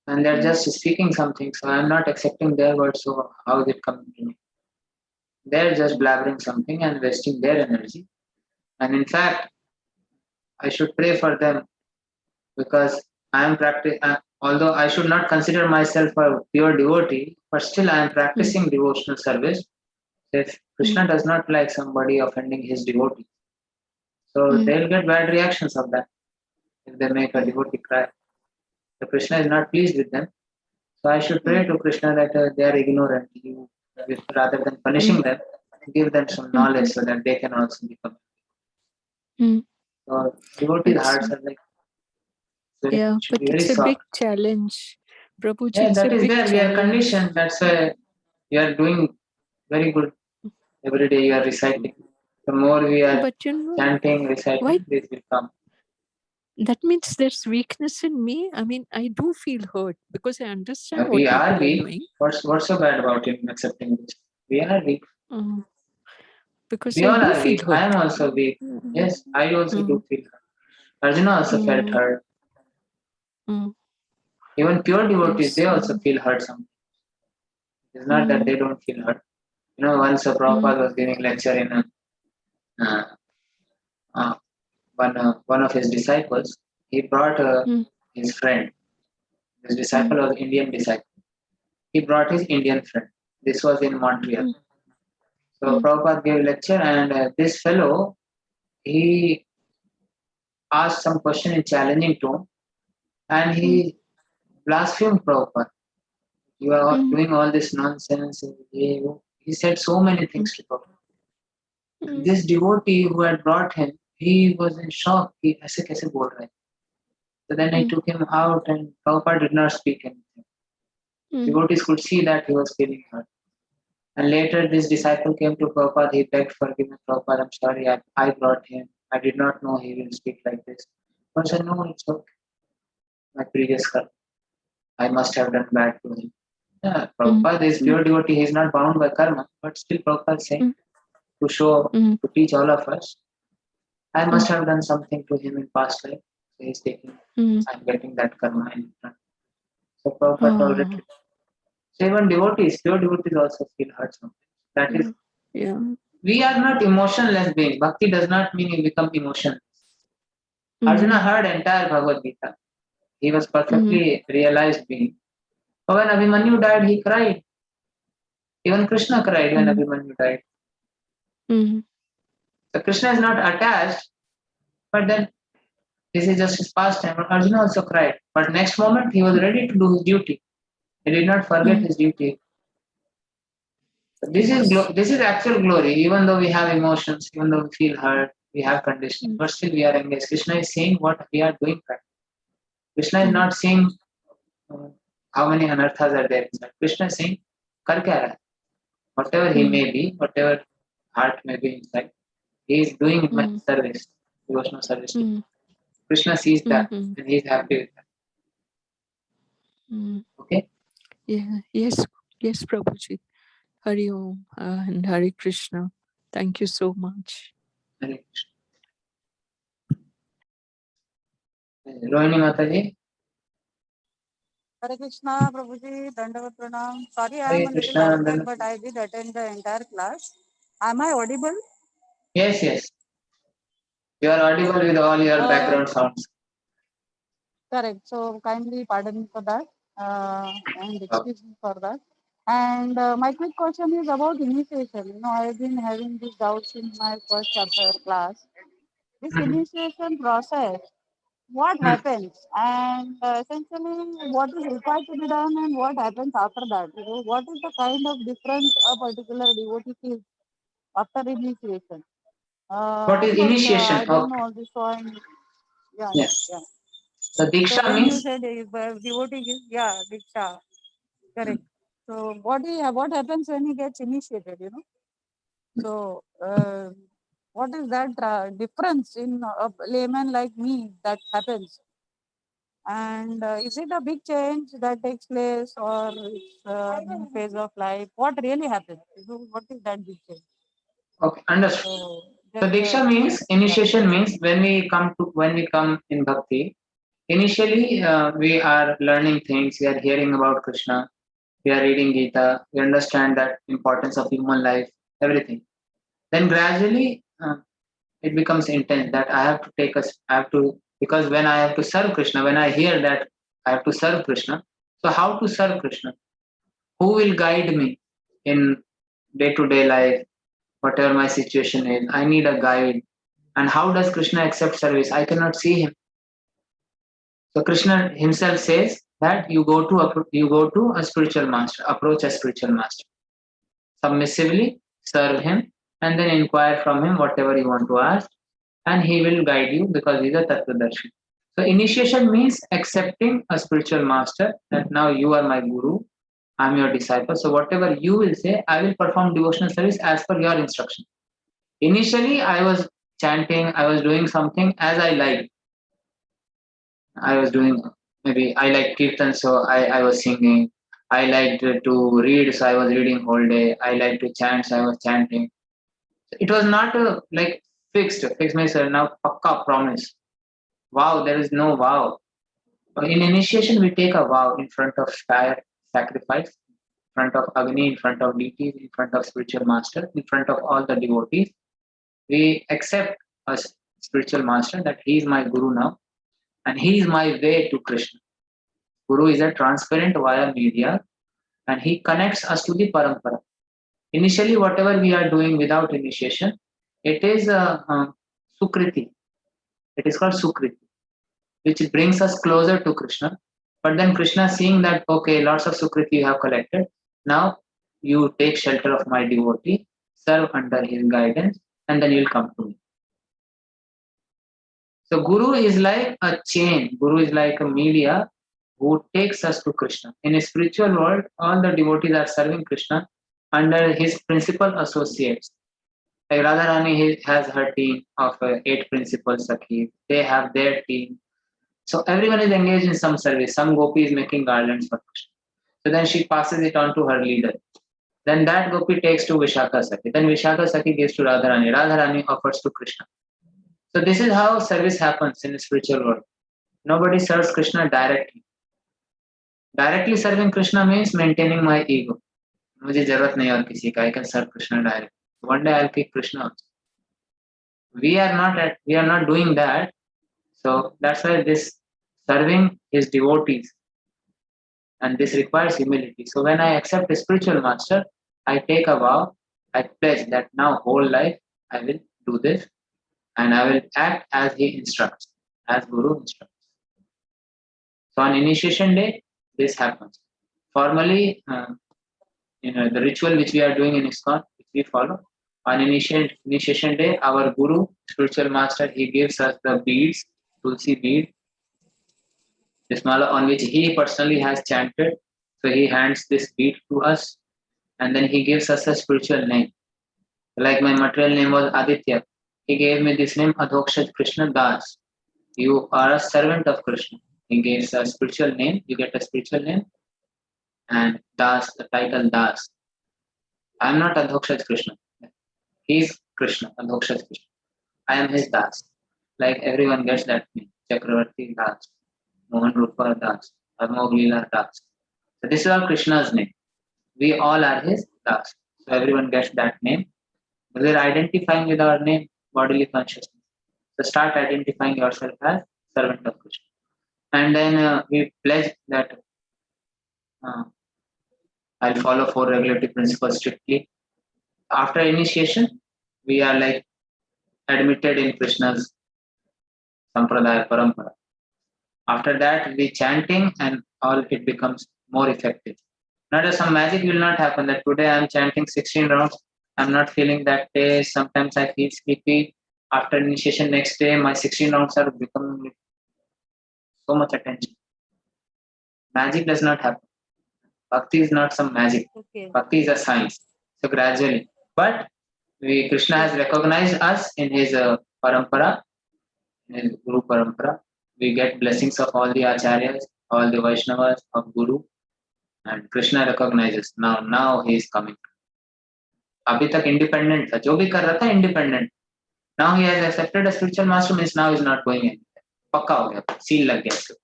And they're mm, just speaking something, so I'm not accepting their words, so how is it coming to me? They're just mm, blabbering something and wasting their energy. And in fact, I should pray for them because I am practicing. Although I should not consider myself a pure devotee, but still I am mm, practicing devotional service. If mm, Krishna does not like somebody offending his devotee, so mm, they'll get bad reactions of that if they make a mm, devotee cry. So Krishna is not pleased with them. So I should pray mm, to Krishna that they are ignorant. You, rather than mm, punishing them, give them some mm, knowledge mm, so that they can also become. mm. So devotees' It's hearts are like Yeah, should but be very it's a big soft. challenge. Prabhuji, Yeah, it's a that is big there. We are challenge. conditioned. That's why we are doing very good every day. You are reciting. The more we are But chanting, why? reciting, this will come. That means there's weakness in me. I mean, I do feel hurt because I understand what We are people are weak. doing. What's so bad about him accepting this? We are weak. Uh, because We I all do are feel weak. I am hurt. also weak. Mm, Yes, I also mm, do feel hurt. Arjuna also felt mm, hurt. mm. Even pure devotees, Yes. they also feel hurt sometimes. It's not that Mm, they don't feel hurt. Once a mm, Prabhupada was giving lecture in uh, uh, one of his disciples. He brought mm, his friend. His mm, disciple was Indian disciple. He brought his Indian friend. This was in Montreal. mm, So mm, Prabhupada gave lecture, and this fellow, he asked some question in challenging tone, and mm, he blasphemed Prabhupada. You are mm, doing all this nonsense. He said so many mm, things to Prabhupada. mm, This devotee who had brought him, he was in shock. He ऐसे कैसे बोल रहा है? So then I mm, took him out, and Prabhupada did not speak anything. mm, Devotees could see that he was feeling hurt. And later, this disciple came to Prabhupada. He begged forgiveness. Prabhupada, I'm sorry, I brought him. I did not know he will speak like this. But I said, no, it's okay. My previous karma. I must have done bad to him. Yeah, mm, Prabhupada is mm, pure devotee. He is not bound by karma. But still, Prabhupada is saying mm, to show, mm, to teach all of us, I mm, must have done something to him in past life. So he's taking, mm. I'm getting that karma in return. So Prabhupada Ah, tolerated. So even devotees, pure devotees also feel hurt sometimes. That is, yeah, yeah. we are not emotionless beings. Bhakti does not mean you become emotionless. Arjuna Mm, heard entire Bhagavad Gita. He was mm, perfectly realized being. But when Abhimanyu died, he cried. Even Krishna cried when mm, Abhimanyu died. mm, So Krishna is not attached, but then this is just his pastime. Arjuna also cried. But next moment he was ready to do his duty. He did not forget mm. his duty. So Yes. this is actual glory. Even though we have emotions, even though we feel hurt, we have conditioning, Mm, but still we are engaged. Krishna is saying what we are doing. Krishna is mm, not saying uh, how many anarthas are there inside. Krishna is saying, कर क्या रहा है? Whatever he mm, may be, whatever heart may be inside, he is doing my mm, service, devotional service to me. mm, Krishna sees mm, that mm, and he is happy with that. mm. Okay? Yeah. Yes. Yes, Prabhuji. Hari Om and Hari Krishna. Thank you so much. Hare Krishna. Rohini Mataji, Hare Krishna, Prabhuji, Dandavat Pranam. Sorry, I am Hare a little Krishna. outside, but I did attend the entire class. Am I audible? Yes, yes. You are audible with all your Uh, background sounds. Correct. So kindly pardon me for that and Okay. excuse me for that. And my quick question is about initiation. I have been having these doubts in my first chapter class. This Mhm. initiation process, what Mhm. happens? And essentially, what is required to be done and what happens after that? What is the kind of difference a particular devotee feels after initiation. What Of is course, initiation? I don't Okay. know all this, so yeah, yeah, Yes. yeah. So So Diksha when you means said devotee gives, yeah, Diksha, correct. So what happens when he gets initiated, you know? So what is that difference in a layman like me that happens? And is it a big change that takes place, or it's a new phase of life? What really happens? You know, what is that big change? okay, understood. So So just Diksha means yeah. initiation means when we come in bhakti. Initially, we are learning things. We are hearing about Krishna. We are reading Gita. We understand that importance of human life, everything. Then gradually, it becomes intense that I have to I have to, because when I have to serve Krishna, when I hear that I have to serve Krishna, so how to serve Krishna? Who will guide me in day to day life, whatever my situation is? I need a guide. And how does Krishna accept service? I cannot see him. So Krishna himself says that you go to a spiritual master, approach a spiritual master, submissively serve him, and then inquire from him whatever you want to ask, and he will guide you because he's a Tattvadarshi. So initiation means accepting a spiritual master that now you are my guru, I'm your disciple. So whatever you will say, I will perform devotional service as per your instruction. Initially, I was chanting, I was doing something as I liked. I was doing, maybe I like kirtan, so I was singing. I liked to read, so I was reading whole day. I liked to chant, so I was chanting. It was not like fixed myself now, pakka promise. Wow, there is no wow. In initiation, we take a vow in front of fire, sacrifice, in front of Agni, in front of deities, in front of spiritual master, in front of all the devotees. We accept a spiritual master that he is my guru now, and he is my way to Krishna. Guru is a transparent via media, and he connects us to the parampara. Initially, whatever we are doing without initiation, it is sukriti. It is called sukriti, which brings us closer to Krishna. But then Krishna seeing that, okay, lots of sukriti you have collected, now you take shelter of my devotee, serve under his guidance, and then you'll come to me. So Guru is like a chain, Guru is like a media who takes us to Krishna. In a spiritual world, all the devotees are serving Krishna under his principal associates. Like Radharani has her team of 8 principal Sakhis. They have their team. So everyone is engaged in some service. Some gopi is making garlands for Krishna. So then she passes it on to her leader. Then that gopi takes to Vishaka Sakhi. Then Vishaka Sakhi gives to Radharani. Radharani offers to Krishna. So this is how service happens in the spiritual world. Nobody serves Krishna directly. Directly serving Krishna means maintaining my ego. मुझे जरूरत नहीं और किसी का. I can serve Krishna directly. One day I'll pick Krishna also. We are not doing that. So that's why this serving his devotees, and this requires humility. So when I accept a spiritual master, I take a vow, I pledge that now whole life I will do this, and I will act as he instructs, as Guru instructs. So on initiation day, this happens. Formally, the ritual which we are doing in ISKCON, which we follow, on initiation day, our Guru, spiritual master, he gives us the beads, Tulsi bead, this mala on which he personally has chanted. So he hands this bead to us, and then he gives us a spiritual name. Like my material name was Aditya, he gave me this name Adhokshat Krishna Das. You are a servant of Krishna. He gives a spiritual name, you get a spiritual name, and Das, the title Das. I am not Adhokshat Krishna. He is Krishna, Adhokshat Krishna. I am his Das. Like everyone gets that name. Chakravarti Das, Mohan Rupa Das, Amog Leela Das. So this is all Krishna's name. We all are his Das. So everyone gets that name. We are identifying with our name, bodily consciousness. So start identifying yourself as servant of Krishna. And then we pledge that I'll follow 4 regulatory principles strictly. After initiation, we are like admitted in Krishna's Sampradaya Parampara. After that, we chanting and all it becomes more effective. Not as some magic will not happen that today I am chanting 16 rounds I'm not feeling that taste. Sometimes I feel sleepy. After initiation, next day, my 16 rounds are becoming with so much attention. Magic does not happen. Bhakti is not some magic. Okay. Bhakti is a science. So gradually. But Krishna has recognized us in his parampara, in his Guru parampara. We get blessings of all the acharyas, all the Vaishnavas of Guru. And Krishna recognizes now he is coming. अभी तक independent था, जो भी कर रहा था independent. Now he has accepted a spiritual master, means now he is not going anywhere. पक्का हो गया, seal लग गया उसको.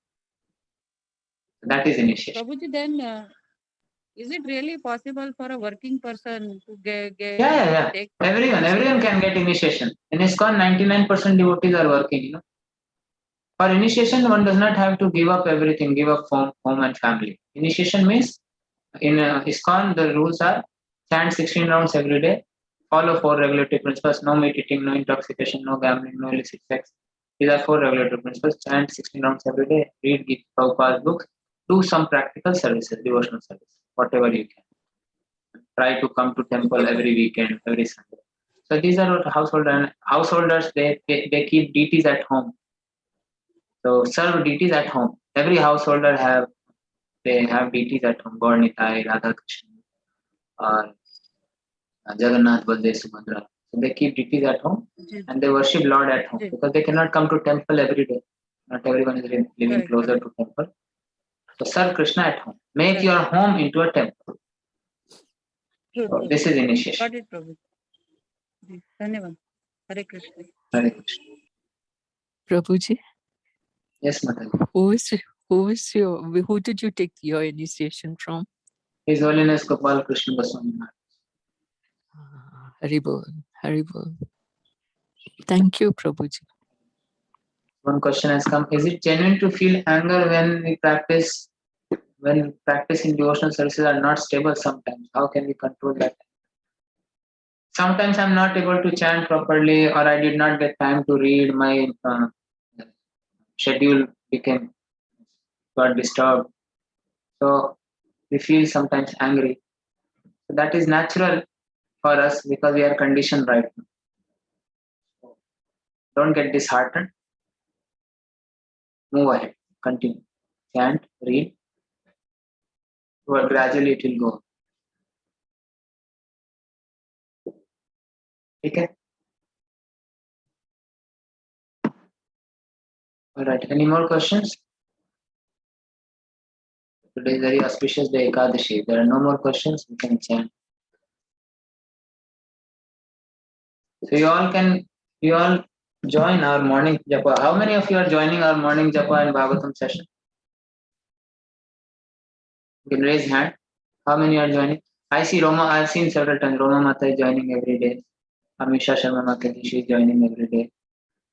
That is initiation. Prabhuji, then is it really possible for a working person to get Yeah. take Everyone can get initiation. In ISKCON, 99% devotees are working. You know, for initiation, one does not have to give up everything, give up home and family. Initiation means in ISKCON, the rules are chant 16 rounds every day, follow 4 regulatory principles: no meat eating, no intoxication, no gambling, no illicit sex. These are 4 regulatory principles. Chant 16 rounds every day. Read Gita Prabhupada's books. Do some practical services, devotional service, whatever you can. Try to come to temple every weekend, every Sunday. So these are what householders. They keep deities at home. So serve deities at home. Every householder have deities at home. God Nitai, Radha Krishna, or Jagannath, Baldev, Subhadra. So they keep deities at home and they worship Lord at home because they cannot come to temple every day. Not everyone is living closer to temple. So serve Krishna at home. Make your home into a temple. So this is initiation. Got it, Prabhu. Dhanyavad. Hare Krishna. Hare Krishna. Prabhuji, Yes, Mataji. who did you take your initiation from? His Holiness Gopal Krishna Goswami Maharaj. Haribol, Haribol. Thank you, Prabhuji. One question has come: is it genuine to feel anger when practicing devotional services are not stable sometimes? How can we control that? Sometimes I'm not able to chant properly, or I did not get time to read. My schedule got disturbed. So we feel sometimes angry. So that is natural for us because we are conditioned right now. So don't get disheartened. Move ahead. Continue. Chant, read. But gradually it will go. Okay. All right. Any more questions? Today is very auspicious day, Ekadashi. There are no more questions. We can chant. So you all join our morning japa. How many of you are joining our morning japa and Bhagavatam session? You can raise hand. How many are joining? I see Roma. I've seen several times. Roma Mata is joining every day. Amisha Sharma Mataji, she is joining every day.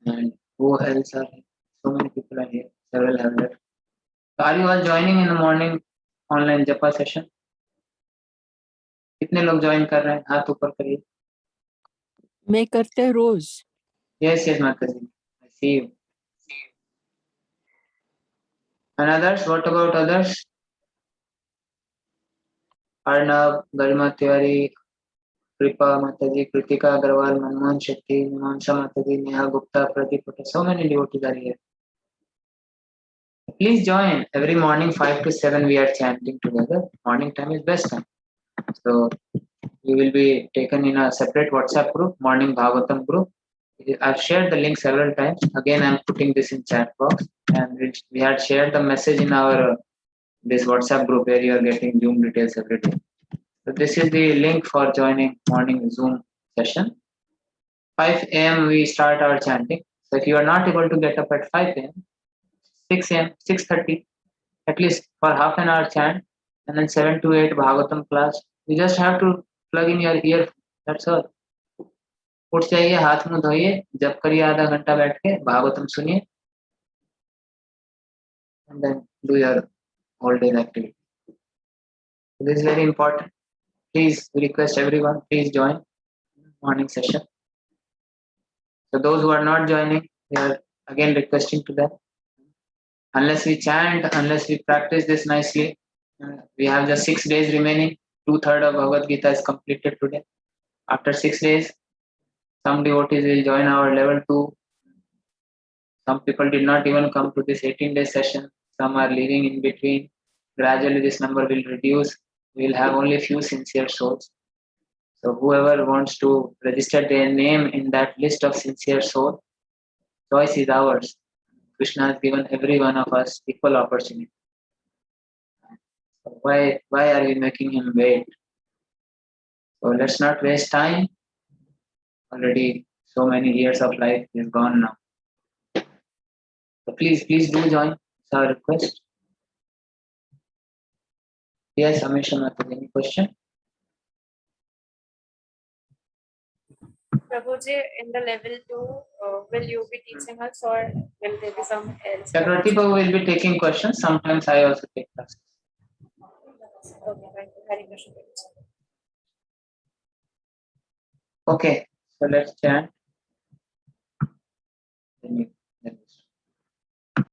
And who else are here? So many people are here. Several have left. So are you all joining in the morning online japa session? कितने लोग join कर रहे हैं? हाथ ऊपर करिए. मैं करते रोज. Yes, Mataji. I see you. And others? What about others? Arnab, Garima Tiwari, Kripa Mataji, Kritika Agarwal, Manmohan Shetty, Mansa Mataji, Neha Gupta, Pradeep Patel. So many devotees are here. Please join. Every morning 5 to 7 we are chanting together. Morning time is best time. So you will be taken in a separate WhatsApp group, Morning Bhagavatam group. I've shared the link several times. Again, I'm putting this in chat box. And we had shared the message in our this WhatsApp group where you are getting Zoom details every day. So this is the link for joining morning Zoom session. 5 a.m. we start our chanting. So if you are not able to get up at 5 a.m., 6 a.m., 6:30, at least for half an hour chant, and then 7 to 8 Bhagavatam class. You just have to plug in your ear. That's all. उठ जाइए, हाथ मुंह धोइए, जप करिए आधा घंटा बैठ के, भागवतम सुनिए, and then do your whole day activity. So this is very important. Please request everyone, please join morning session. So those who are not joining, we are again requesting to them. Unless we chant, unless we practice this nicely, we have just 6 days remaining. 2/3 of Bhagavad Gita is completed today. After 6 days, some devotees will join our level 2. Some people did not even come to this 18-day session. Some are leaving in between. Gradually, this number will reduce. We will have only few sincere souls. So whoever wants to register their name in that list of sincere souls, choice is ours. Krishna has given every one of us equal opportunity. So why are we making him wait? So let's not waste time. Already so many years of life is gone now. So please do join. It's our request. Yes, Amisha Mataji, any question? Prabhuji, in the level 2, will you be teaching us or will there be some else? Chakravarti Babu will be taking questions. Sometimes I also take classes. Okay, thank you. Hare Krishna. Okay, so let's chant.